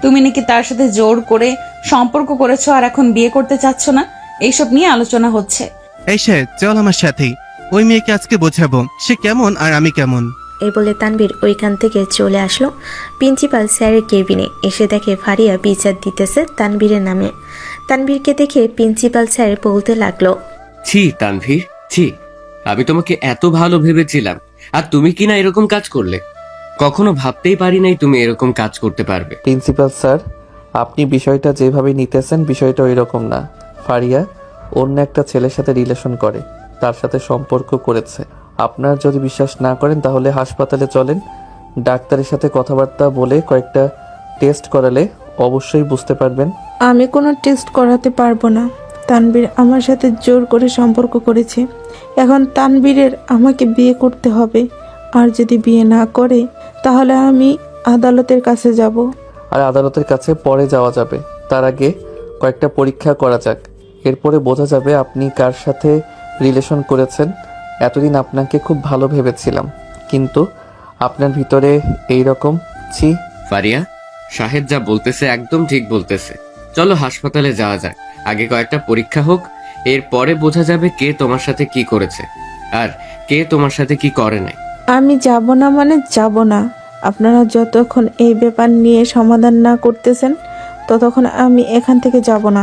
তুমি নাকি তার সাথে জোর করে সম্পর্ক করেছো আর এখন বিয়ে করতে চাচ্ছ না, এইসব নিয়ে আলোচনা হচ্ছে। এই শাহেদ, চল আমার সাথে। ওই মেয়েকে আজকে বোঝাবো সে কেমন আর আমি কেমন। এই বলে তানভীর ওইখান থেকে চলে আসলো প্রিন্সিপাল স্যারের কেবিনে। এসে দেখে ফারিয়া বিচার দিতেছে তানভীরের নামে। তানভীরকে দেখে প্রিন্সিপাল স্যার বলতে লাগলো, ছি তানভীর, ছি, আমি তোমাকে এত ভালো ভেবেছিলাম আর তুমি কিনা এরকম কাজ করলে। কখনো ভাবতেই পারি নাই তুমি এরকম কাজ করতে পারবে। প্রিন্সিপাল স্যার, আপনি বিষয়টা যেভাবে নিতেছেন বিষয়টা ওই রকম না। ফারিয়া অন্য একটা ছেলের সাথে রিলেশন করে, তার সাথে সম্পর্ক করেছে। আপনার যদি বিশ্বাস না করেন তাহলে হাসপাতালে চলেন, ডাক্তারের সাথে কথাবার্তা বলে কয়েকটা টেস্ট করালে অবশ্যই বুঝতে পারবেন। আমি কোনো টেস্ট করাতে পারবো না, তানবীর আমার সাথে জোর করে সম্পর্ক করেছে। এখন তানবীরের আমাকে বিয়ে করতে হবে, আর যদি বিয়ে না করে তাহলে আমি আদালতের কাছে যাব। আর আদালতের কাছে পরে যাওয়া যাবে, তার আগে কয়েকটা পরীক্ষা করা যাক, এরপরে বোঝা যাবে আপনি কার সাথে রিলেশন করেছেন। এতদিন আপনাকে খুব ভালো ভেবেছিলাম, কিন্তু আপনার ভিতরে এই রকম ছি। ফারিয়া, শাহেদ যা বলতেছে একদম ঠিক বলতেছে। চলো হাসপাতালে যাওয়া যাক, আগে কয়েকটা পরীক্ষা হোক, এরপরে বোঝা যাবে কে তোমার সাথে কি করেছে আর কে তোমার সাথে কি করে নাই। আমি যাব না মানে যাব না। আপনারা যতক্ষণ এই ব্যাপার নিয়ে সমাধান না করতেছেন ততক্ষণ আমি এখান থেকে যাব না।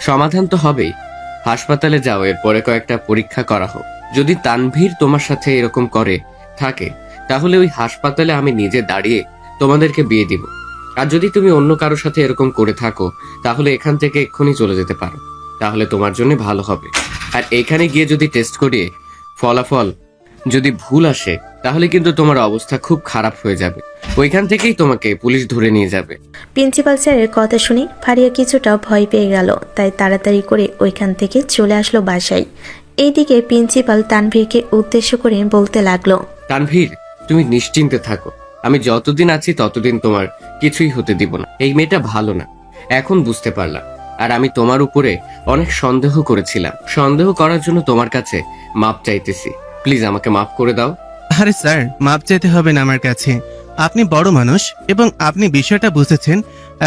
সমাধান তো হবেই, হাসপাতালে যাও, এরপরে কয়েকটা পরীক্ষা করা হোক। যদি তানভীর তোমার সাথে এরকম করে থাকে তাহলে ওই হাসপাতালে আমি নিজে দাঁড়িয়ে তোমাদেরকে বিয়ে দিব। আর যদি তুমি অন্য কারোর সাথে এরকম করে থাকো তাহলে এখান থেকে এক্ষুনি চলে যেতে পারো, তাহলে তোমার জন্য ভালো হবে। আর এখানে গিয়ে যদি টেস্ট করিয়ে ফলাফল যদি ভুল আসে তাহলে কিন্তু তোমার অবস্থা খুব খারাপ হয়ে যাবে, ওইখান থেকেই তোমাকে পুলিশ ধরে নিয়ে যাবে। প্রিন্সিপাল স্যারের কথা শুনে ফারিয়া কিছুটা ভয় পেয়ে গেল, তাই তাড়াতাড়ি করে ওইখান থেকে চলে আসলো বাসায়। এইদিকে প্রিন্সিপাল তানভীরকে উদ্দেশ্য করে বলতে লাগলো, তানভীর, তুমি নিশ্চিন্তে থাকো, আমি যতদিন আছি ততদিন তোমার কিছুই হতে দিব না। এই মেয়েটা ভালো না, এখন বুঝতে পারলাম। আর আমি তোমার উপরে অনেক সন্দেহ করেছিলাম, সন্দেহ করার জন্য তোমার কাছে মাপ চাইতেছি, প্লিজ আমাকে মাফ করে দাও। আরে স্যার, মাপ চাইতে হবে না আমার কাছে। আপনি বড় মানুষ এবং আপনি বিষয়টা বুঝেছেন,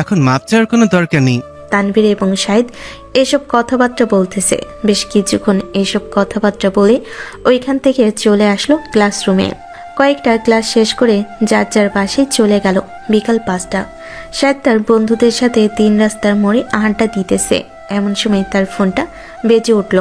এখন মাপ চাওয়ার কোনো দরকার নেই। তানভীর এবং শাহিদ এসব কথাবার্তা বলতেছে। বেশ কিছুক্ষণ এসব কথাবার্তা বলে ওইখান থেকে চলে আসলো ক্লাসরুমে। কয়েকটা ক্লাস শেষ করে যার যার বাসায় চলে গেল। বিকাল 5টা। শাহিদ তার বন্ধুদের সাথে 3 রাস্তার মোড়ে আড্ডা দিতেছে। এমন সময় তার ফোনটা বেজে উঠল।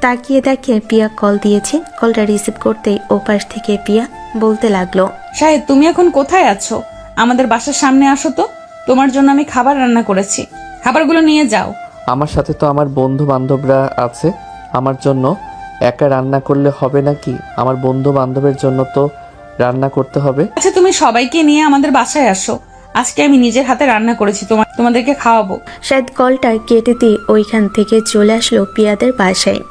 তাকিয়ে দেখে পিয়া কল দিয়েছে। কলটা রিসিভ করতেই ওপাশ থেকে পিয়া বলতে লাগলো, শাহেদ, তুমি এখন কোথায় আছো? আমাদের বাসার সামনে আসো তো, তোমার জন্য আমি খাবার রান্না করেছি, খাবারগুলো নিয়ে যাও। আমার সাথে তো আমার বন্ধু বান্ধবরা আছে, আমার জন্য একা রান্না করলে হবে নাকি? আমার বন্ধু বান্ধবের জন্য তো রান্না করতে হবে। আচ্ছা, তুমি সবাইকে নিয়ে আমাদের বাসায় আসো, আজকে আমি নিজের হাতে রান্না করেছি, তোমাদেরকে খাওয়াবো। শায়দ কলটা কেটে দিয়ে ওইখান থেকে চলে আসলো পিয়াদের বাসায়।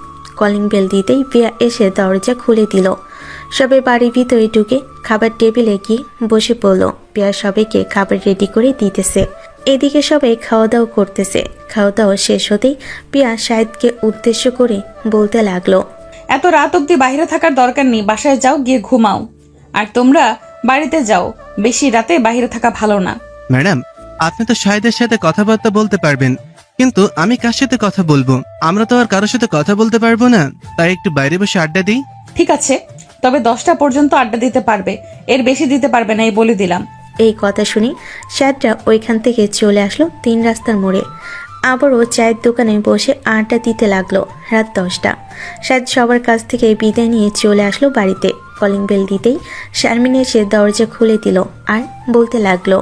কলিং বেল দিতেই পিয়া এসে দরজা খুলে দিল। সবাই বাড়ির ভিতরে ঢুকে খাবার টেবিলে গিয়ে বসে পড়লো। পিয়া সবাইকে খাবার রেডি করে দিতেছে। এদিকে সবাই খাওয়া দাওয়া করতেছে। খাওয়া দাওয়া শেষ হতেই পিয়া শায়দকে উদ্দেশ্য করে বলতে লাগলো, এত রাত অব্দি বাইরে থাকার দরকার নেই, বাসায় যাও, গিয়ে ঘুমাও। আর তোমরা বাড়িতে যাও, বেশি রাতে বাইরে থাকা ভালো না। ম্যাডাম, আপনি তো শাহেদের সাথে কথাবার্তা বলতে পারবেন, কিন্তু আমি কার সাথে কথা বলবো? আমরা তো আর কারোর সাথে কথা বলতে পারবো না, তাই একটু বাইরে বসে আড্ডা দিই। ঠিক আছে, তবে 10টা পর্যন্ত আড্ডা দিতে পারবে, এর বেশি দিতে পারবে না, এই বলে দিলাম। এই কথা শুনে শায়দরা ওইখান থেকে চলে আসলো 3 রাস্তার মোড়ে। আবারও চায়ের দোকানে বসে আড্ডা দিতে লাগলো। রাত 10টা। শায়দ সবার কাছ থেকে বিদায় নিয়ে চলে আসলো বাড়িতে। কলিং বেল দিতেই শারমিন এসে দরজা খুলে দিল আর বলতে লাগলো,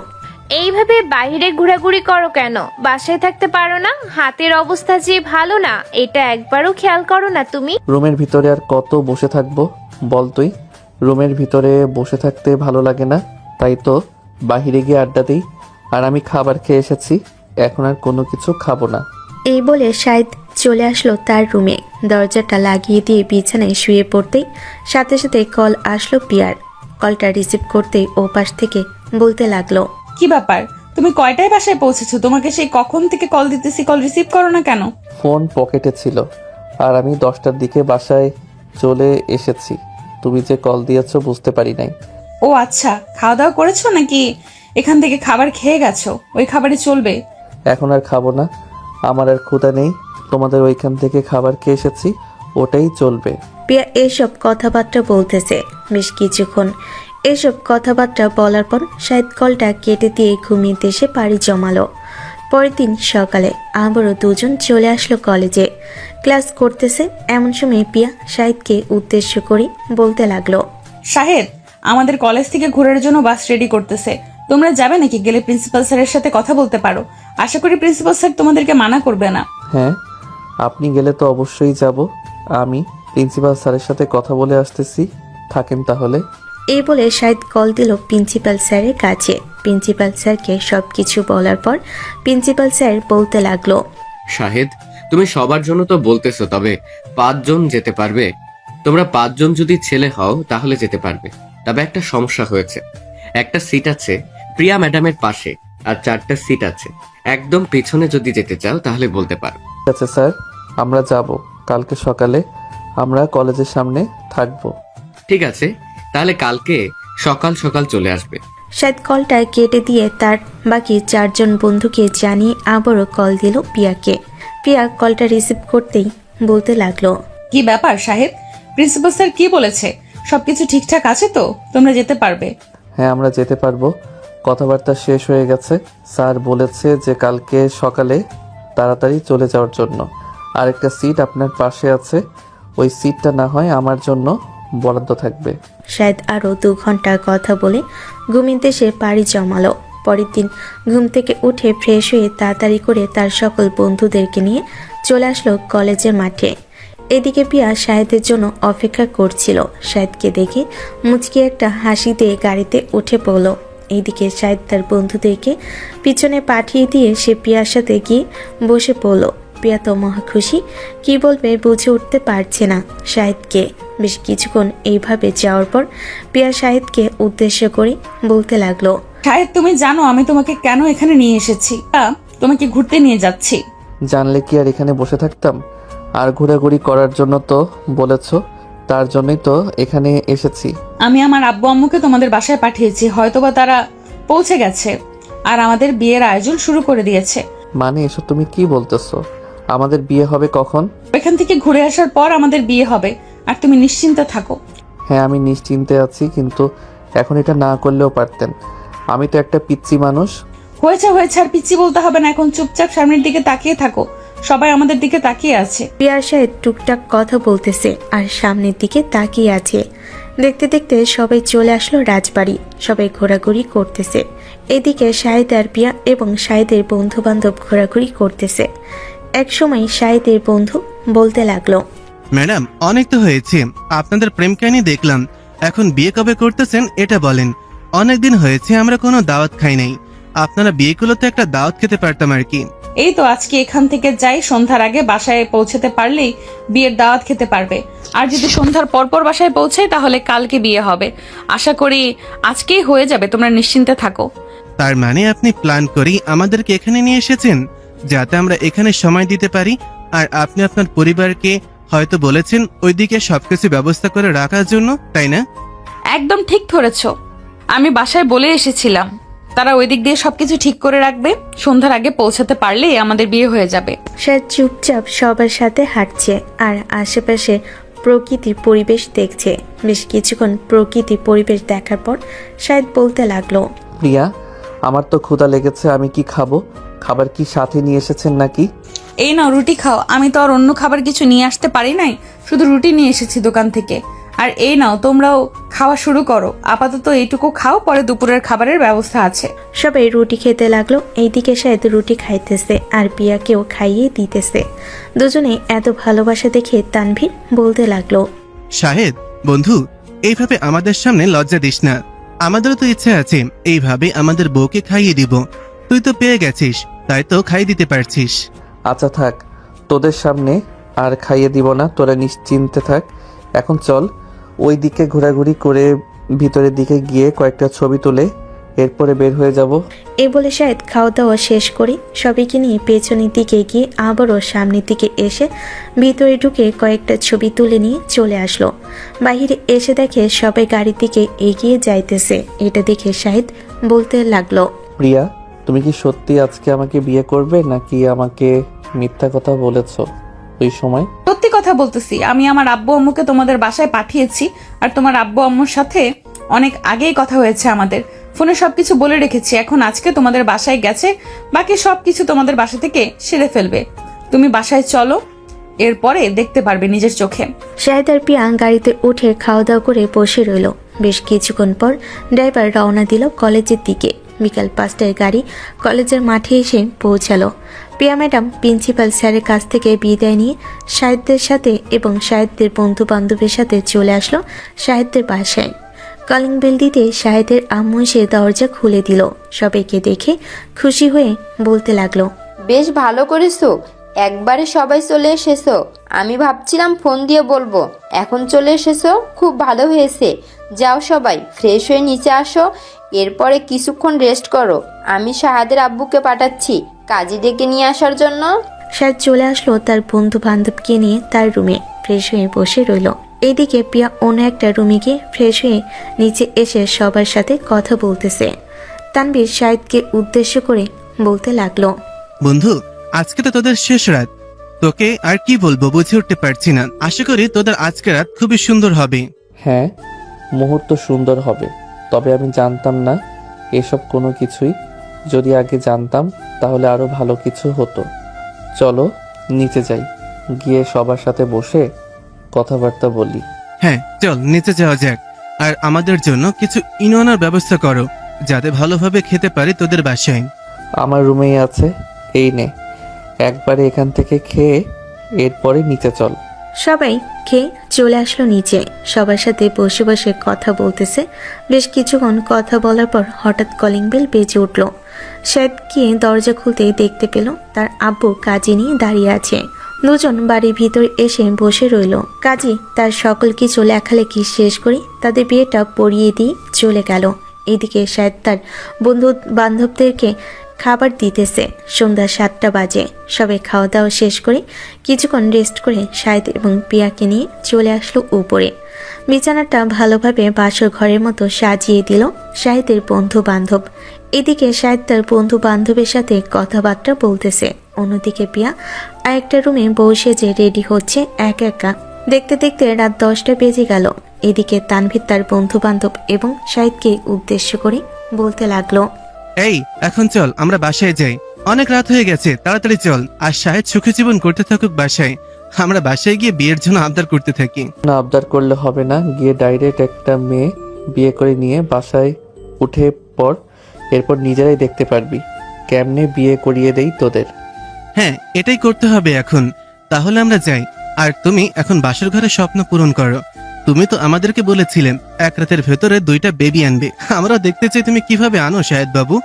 এইভাবে বাইরে ঘোরাঘুরি করো কেন? বাসায় থাকতে পারো না? হাতের অবস্থা যে ভালো না, এটা একবারও খেয়াল করো না তুমি? রুমের ভিতরে আর কত বসে থাকবো বল তুই? রুমের ভিতরে বসে থাকতে ভালো লাগে না, তাই তো বাহিরে গিয়ে আড্ডা দিই। আর আমি খাবার খেয়ে এসেছি, এখন আর কোনো কিছু খাবো না। এই বলে শায়দ চলে আসলো তার রুমে। দরজাটা লাগিয়ে দিয়ে বিছানায় শুয়ে পড়তেই সাথে সাথে কল আসলো পিয়ার। কলটা রিসিভ করতেই ও পাশ থেকে বলতে লাগলো, কি ব্যাপার, তুমি কয়টায় বাসায় পৌঁছেছো? তোমাকে সেই কখন থেকে কল দিতেছি, কল রিসিভ করো না কেন? ফোন পকেটে ছিল আর আমি 10টার দিকে বাসায় চলে এসেছি। তুমি যে কল দিয়েছো বুঝতে পারি নাই। ও আচ্ছা, খাওয়া দাওয়া করেছো নাকি এখান থেকে খাবার খেয়ে গেছো? ওই খাবারই চলবে? এখন আর খাবো না, আমার আর ক্ষুধা নেই। তোমাদের ওইখান থেকে খাবার খেয়ে এসেছি, ওটাই চলবে। পিয়া এসব কথাবার্তা বলতেছে বেশ কিছুক্ষণ। এসব কথাবার্তা বলার পর শায়দ কলটা কেটে দিয়ে ঘুমিয়ে এসে পাড়ি জমালো। পরের দিন সকালে আবারও দুজন চলে আসলো কলেজে। ক্লাস করতেছে। এমন সময় পিয়া শাহিদকে উদ্দেশ্য করে বলতে লাগলো, শাহেদ, আমাদের কলেজ থেকে ঘোরার জন্য বাস রেডি করতেছে, তোমরা যাবে নাকি? গেলে প্রিন্সিপাল স্যারের সাথে কথা বলতে পারো, আশা করি প্রিন্সিপাল স্যার তোমাদেরকে মানা করবে না। হ্যাঁ, আপনি গেলে তো অবশ্যই যাব। আমি প্রিন্সিপাল স্যারের সাথে কথা বলে আসতেছি, থাকেন তাহলে। এই বলে শাহিদ কল দিল প্রিন্সিপাল স্যারের কাছে। প্রিন্সিপাল স্যারকে সবকিছু বলার পর প্রিন্সিপাল স্যার বলতে লাগলো, শাহেদ, তুমি সবার জন্য তো বলতেছো, তবে 5 জন যেতে পারবে? তোমরা 5 জন যদি ছেলে হও তাহলে যেতে পারবে। তবে একটা সমস্যা হয়েছে, একটা সিট আছে প্রিয়া ম্যাডামের পাশে, আর 4টা সিট আছে একদম পেছনে। যদি যেতে চাও তাহলে বলতে পারো। ঠিক আছে স্যার, আমরা যাব। কালকে সকালে আমরা কলেজের সামনে থাকবো। ঠিক আছে, তাহলে কালকে সকাল সকাল চলে আসবে। শাহেদ কলটা কেটে দিয়ে তার বাকি 4 জন বন্ধুকে জানিয়ে আবারও কল দিল পিয়াকে। পিয়া কলটা রিসিভ করতেই বলতে লাগলো, কি ব্যাপার সাহেব, প্রিন্সিপাল স্যার কি বলেছে? সবকিছু ঠিকঠাক আছে তো? তোমরা যেতে পারবে? হ্যাঁ, আমরা যেতে পারবো। কথাবার্তা শেষ হয়ে গেছে। স্যার বলেছে যে কালকে সকালে তাড়াতাড়ি চলে যাওয়ার জন্য। আর একটা সিট আপনার পাশে আছে, ওই সিটটা না হয় আমার জন্য বরাদ্দ থাকবে। শাহেদ আরও 2 ঘন্টা কথা বলে ঘুমিতে সে পাড়ি জমালো। পরের দিন ঘুম থেকে উঠে ফ্রেশ হয়ে তাড়াতাড়ি করে তার সকল বন্ধুদেরকে নিয়ে চলে আসলো কলেজের মাঠে। এদিকে পিয়া শাহেদের জন্য অপেক্ষা করছিল। শাহেদকে দেখে মুচকি একটা হাসি দিয়ে গাড়িতে উঠে পড়ল। এইদিকে শাহেদ তার বন্ধুদেরকে পিছনে পাঠিয়ে দিয়ে সে পিয়ার সাথে গিয়ে বসে পড়ল। পিয়া তো মহা খুশি, কি বলবে বুঝে উঠতে পারছে না শাহেদকে। বেশ কিছুক্ষণ এইভাবে যাওয়ার পর পিয়া শাহেদকে উদ্দেশ্য করে বলতে লাগলো, সাহেব তুমি জানো আমি তোমাকে কেন এখানে নিয়ে এসেছি? তোমাকে ঘুরতে নিয়ে যাচ্ছি। জানলে কি আর এখানে বসে থাকতাম? আর ঘোরাঘুরি করার জন্য তো বলেছো, তার জন্যই তো এখানে এসেছি। আমি আমার আব্বু আম্মুকে তোমাদের বাসায় পাঠিয়েছি, হয়তোবা তারা পৌঁছে গেছে আর আমাদের বিয়ের আয়োজন শুরু করে দিয়েছে। মানে এসব তুমি কি বলতেছো? আমাদের বিয়ে হবে কখন? এখান থেকে ঘুরে আসার পর আমাদের বিয়ে হবে, আর তুমি নিশ্চিন্তে থাকো। হ্যাঁ, আমি নিশ্চিন্তে আছি, কিন্তু এখন এটা না করলেও পারতেন। আমি তো একটা পিচ্চি মানুষ। হয়েছে হয়েছে, আর পিচ্ছি বলতে হবে না। এখন চুপচাপ সামনের দিকে তাকিয়ে থাকো, সবাই আমাদের দিকে তাকিয়ে আছে। পিয়া শাহেদ টুকটাক কথা বলতেছে আর সামনের দিকে তাকিয়ে আছে। দেখতে দেখতে সবাই চলে আসলো রাজবাড়ি। সবাই ঘোরাঘুরি করতেছে। এদিকে শাহেদ আর পিয়া এবং শাহেদের বন্ধু বান্ধব ঘোরাঘুরি করতেছে। এক সময় শাহেদের বন্ধু বলতে লাগলো, ম্যাডাম অনেক তো হয়েছে, আপনাদের প্রেম কাহিনী দেখলাম, এখন বিয়ে কবে করতেছেন এটা বলেন। অনেকদিন হয়েছে আমরা কোনো দাওয়াত খাই নাই, আপনারা বিয়ে করলে তো একটা দাওয়াত খেতে পারতাম আর কি। এই তো আজকে এখান থেকে যাই, সন্ধ্যার আগে বাসায় পৌঁছাতে পারলেই বিয়ের দাওয়াত খেতে পারবে। আর যদি সন্ধ্যার পরপর বাসায় পৌঁছাই তাহলে কালকে বিয়ে হবে। আশা করি আজকেই হয়ে যাবে, তোমরা নিশ্চিন্তে থাকো। তার মানে আপনি প্ল্যান করেই আমাদেরকে এখানে নিয়ে এসেছেন যাতে আমরা এখানে সময় দিতে পারি, আর আপনি আপনার পরিবারকে হয়তো বলেছেন ওইদিকে সবকিছু ব্যবস্থা করে রাখার জন্য, তাই না? একদম ঠিক ধরেছ, আমি বাসায় বলে এসেছিলাম তারা ওই দিক দিয়ে সবকিছু ঠিক করে রাখবে। সন্ধ্যার আগে পৌঁছাতে পারলেই আমাদের বিয়ে হয়ে যাবে। শাহেদ চুপচাপ সবার সাথে হাঁটছে আর আশেপাশে প্রকৃতির পরিবেশ দেখছে। বেশ কিছুক্ষণ প্রকৃতির পরিবেশ দেখার পর শাহেদ বলতে লাগলো, প্রিয়া, আমার তো ক্ষুধা লেগেছে, আমি কি খাবো? খাবার কি সাথে নিয়ে এসেছেন নাকি? এই নাও রুটি খাও। আমি তো আর অন্য খাবার কিছু নিয়ে আসতে পারি নাই, শুধু রুটি নিয়ে এসেছি দোকান থেকে। আর এই নাও তোমরাও খাওয়া শুরু করো। আপাতত এইটুকু খাও, পরে দুপুরের খাবারের ব্যবস্থা আছে। সবাই রুটি খেতে লাগলো। এইদিকে শাহেদ রুটি খাইতেছে আর পিয়াকেও খাইয়ে দিতেছে। দুজনে এত ভালোবাসা দেখে তানভীর বলতে লাগলো, শাহেদ বন্ধু, এইভাবে আমাদের সামনে লজ্জা দিস না। আমাদেরও তো ইচ্ছে আছে এইভাবে আমাদের বউকে খাইয়ে দিব। তুই তো পেয়ে গেছিস, তাই তো খাইয়ে দিতে পারছিস। আচ্ছা থাক, তোদের সামনে আর খাইয়ে দিব না, তোরা নিশ্চিন্তে থাক। এখন চল ওই দিকে ঘোরাঘুরি করে ভিতরের দিকে গিয়ে কয়েকটা ছবি তুলে এরপরে বের হয়ে যাব। এই বলে শাহেদ খাওয়া দাওয়া শেষ করে সবাইকে নিয়ে পেছনের দিকে গিয়ে আবারও সামনের দিকে এসে ভিতরে ঢুকে কয়েকটা ছবি তুলে নিয়ে চলে আসলো। বাহিরে এসে দেখে সবাই গাড়ির দিকে এগিয়ে যাইতেছে। এটা দেখে শাহেদ বলতে লাগলো, প্রিয়া, তুমি কি সত্যি আজকে আমাকে বিয়ে করবে নাকি আমাকে মিথ্যা কথা বলেছো ওই সময়? সত্যি কথা বলতেছি, আমি আমার আব্বু আম্মুকে তোমাদের বাসায় পাঠিয়েছি। আর তোমার আব্বু আম্মুর সাথে অনেক আগেই কথা হয়েছে আমাদের, ফোনে সবকিছু বলে রেখেছি। এখন আজকে তোমাদের বাসায় গেছে, বাকি সবকিছু তোমাদের বাসা থেকে সেরে ফেলবে। তুমি বাসায় চলো, এরপরে দেখতে পারবে নিজের চোখে। শাহেদ আর পিয়া গাড়িতে উঠে খাওয়া দাওয়া করে বসে রইল। বেশ কিছুক্ষণ পর ড্রাইভার রওনা দিল কলেজের দিকে। বিকাল 5টায় গাড়ি কলেজের মাঠে এসে পৌঁছালো। পিয়া ম্যাডাম প্রিন্সিপাল স্যারের কাছ থেকে বিদায় নিয়ে শাহেদদের সাথে এবং শাহেদদের বন্ধু বান্ধবের সাথে চলে আসলো শাহেদদের বাসায়। কলিং বেল দিতে শাহেদের আম্মু এসে দরজা খুলে দিল। সবাইকে দেখে খুশি হয়ে বলতে লাগলো, বেশ ভালো করেছো, একবারে সবাই চলে এসেছো। আমি ভাবছিলাম ফোন দিয়ে বলবো, এখন চলে এসেছো, খুব ভালো হয়েছে। যাও সবাই ফ্রেশ হয়ে নিচে আসো, এরপরে কিছুক্ষণ রেস্ট করো। আমি শাহাদের আব্বুকে পাঠাচ্ছি কাজী ডেকে নিয়ে আসার জন্য। শাহেদ চলে আসলো তার বন্ধু বান্ধবকে নিয়ে তার রুমে ফ্রেশ হয়ে বসে রইল। এইদিকে পিয়া অন্য একটা রুমে গিয়ে ফ্রেশ হয়ে নিচে এসে সবার সাথে কথা বলতেছে। তানভীর শাহেদকে উদ্দেশ্য করে বলতে লাগলো, বন্ধু, আজকে তো তোদের শেষ রাত। তোকে আর কি বলবো বুঝে উঠতে পারছি না। আশা করি তোদের আজকে রাত খুবই সুন্দর হবে। হ্যাঁ, মুহূর্ত সুন্দর হবে, তবে আমি জানতাম না এসব কোনো কিছুই। যদি আগে জানতাম তাহলে আরো ভালো কিছু হতো। চলো নিচে যাই, গিয়ে সবার সাথে বসে কথাবার্তা বলি। হ্যাঁ চল নিচে যাওয়া যাক। আর আমাদের জন্য কিছু ইনোনার ব্যবস্থা করো, যাতে ভালোভাবে খেতে পারি তোদের বাসায়। আমার রুমেই আছে, এই নে, একবারে এখান থেকে খেয়ে এরপরে নিচে চল। সবাই খেয়ে চলে আসলো নিচে, সবার সাথে বসে বসে কথা বলতেছে। বেশ কিছুক্ষণ কথা বলার পর হঠাৎ কলিং বেল বেজে উঠল। শাহেদ গিয়ে দরজা খুলতেই দেখতে পেল তার আব্বু কাজী নিয়ে দাঁড়িয়ে আছে। দুজন বাড়ির ভিতর এসে বসে রইল। কাজী তার সকল কিছু লেখালেখি শেষ করে তাদের বিয়েটা পড়িয়ে দিয়ে চলে গেল। এদিকে শাহেদ তার বন্ধু বান্ধবদেরকে খাবার দিতেছে। সন্ধ্যা 7টা বাজে। সবাই খাওয়া দাওয়া শেষ করে কিছুক্ষণ রেস্ট করে শাহেদ এবং পিয়াকে নিয়ে চলে আসলো উপরে। বিছানাটা ভালোভাবে বাসর ঘরের মতো সাজিয়ে দিল শাহেদের বন্ধু বান্ধব। এদিকে শাহেদ তার বন্ধু বান্ধবের সাথে কথাবার্তা বলতেছে, অন্যদিকে পিয়া আরেকটা রুমে বসে যে রেডি হচ্ছে একা একা। দেখতে দেখতে রাত 10টা বেজে গেল। এদিকে তানভীর তার বন্ধু বান্ধব এবং শাহেদকে উদ্দেশ্য করে বলতে লাগলো, এই এখন চল আমরা বাসায় যাই, অনেক রাত হয়ে গেছে, তাড়াতাড়ি চল। আর শাহেদ সুখী জীবন করতে থাকুক বাসায়, আমরা বাসায় গিয়ে বিয়ের জন্য আবদার করতে থাকি। না, আবদার করলে হবে না, গিয়ে ডাইরেক্ট একটা মেয়ে বিয়ে করে নিয়ে বাসায় উঠে পড়, এরপর নিজেরাই দেখতে পারবি কেমনে বিয়ে করিয়ে দেই তোদের। হ্যাঁ এটাই করতে হবে এখন। তাহলে আমরা যাই। আর তুমি এখন বাসর ঘরে স্বপ্ন পূরণ করো। তুমি তো আমাদেরকে বলেছিলে এক রাতের ভেতরে 2টা বেবি আনবে। আমরা দেখতে চাই তুমি কিভাবে আনো শাহেদ বাবু।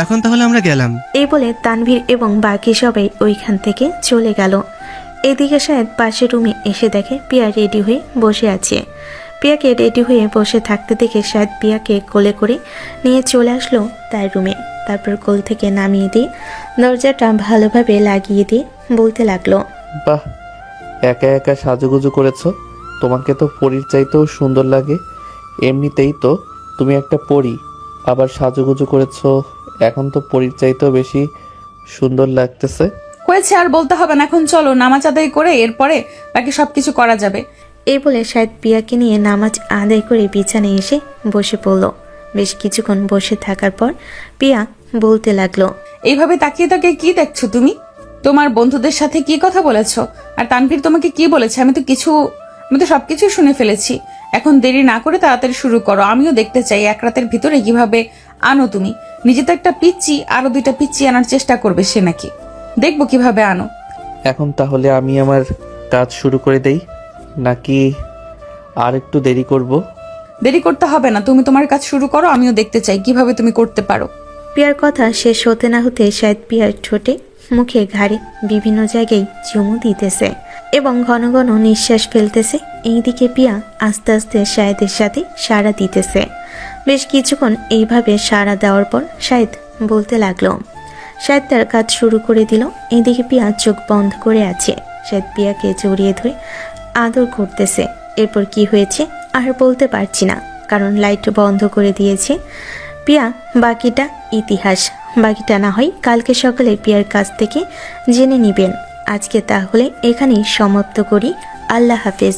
এখন তাহলে আমরা গেলাম। এই বলে তানভীর এবং বাকি সবাই ওইখান থেকে চলে গেল। এদিকে শাহেদ পাশের রুমে এসে দেখে পিয়া রেডি হয়ে বসে আছে। পিয়াকে রেডি হয়ে বসে থাকতে দেখে শাহেদ পিয়াকে কোলে করে নিয়ে চলে আসলো তার রুমে। তারপর কোল থেকে নামিয়ে দিয়ে দরজাটা ভালোভাবে লাগিয়ে দিয়ে বলতে লাগলো, বাহ, একা একা সাজুগুজু করেছো, তোমাকে তো পরীর চাইতেও সুন্দর লাগে। এমনিতেই তো তুমি একটা পরী, আবার সাজুগুজু করেছো, এখন তো পরীর চাইতেও বেশি সুন্দর লাগতেছে। হয়েছে, আর বলতে হবে না, এখন চলো নামাজ আদায় করে এরপরে বাকি সবকিছু করা যাবে। এই বলে শাহেদ পিয়াকে নিয়ে নামাজ আদায় করে বিছানায় এসে বসে পড়ল। বেশ কিছুক্ষণ বসে থাকার পর পিয়া বলতে লাগলো, এইভাবে তাকিয়ে তাকিয়ে কি দেখছো তুমি? তোমার বন্ধুদের সাথে কি কথা বলেছো? আর তানভীর তোমাকে কি বলেছে? আমি তো সবকিছু শুনে ফেলেছি। এখন দেরি না করে তাড়াতাড়ি শুরু করো, আমিও দেখতে চাই এক রাতের ভিতরে কিভাবে আনো তুমি। নিজে তো একটা পিচ্ছি, আরো 2টা পিচ্ছি আনার চেষ্টা করবে সে নাকি, দেখবো কিভাবে আনো। এখন তাহলে আমি আমার কাজ শুরু করে দেই নাকি আর একটু দেরি করব? দেরি করতে হবে না, তুমি তোমার কাজ শুরু করো, আমিও দেখতে চাই কিভাবে তুমি করতে পারো। পিয়ার কথা শেষ হতে না হতে শাহেদ পিয়ার ঠোঁটে মুখে ঘাড়ে বিভিন্ন জায়গায় চুমু দিতেছে এবং ঘন ঘন নিঃশ্বাস ফেলতেছে। এইদিকে পিয়া আস্তে আস্তে শাহেদের সাথে সাড়া দিতেছে। বেশ কিছুক্ষণ এইভাবে সাড়া দেওয়ার পর শাহেদ বলতে লাগলো। শাহেদ তার কাজ শুরু করে দিল। এইদিকে পিয়া চোখ বন্ধ করে আছে। শাহেদ পিয়াকে জড়িয়ে ধরে আদর করতেছে। এরপর কি হয়েছে আর বলতে পারছি না, কারণ লাইট বন্ধ করে দিয়েছে। পিয়া বাকিটা ইতিহাস, বাকিটা না হয় কালকে সকালে পিয়ার কাছ থেকে জেনে নেবেন। আজকে তাহলে এখানেই সমাপ্ত করি। আল্লাহ হাফেজ।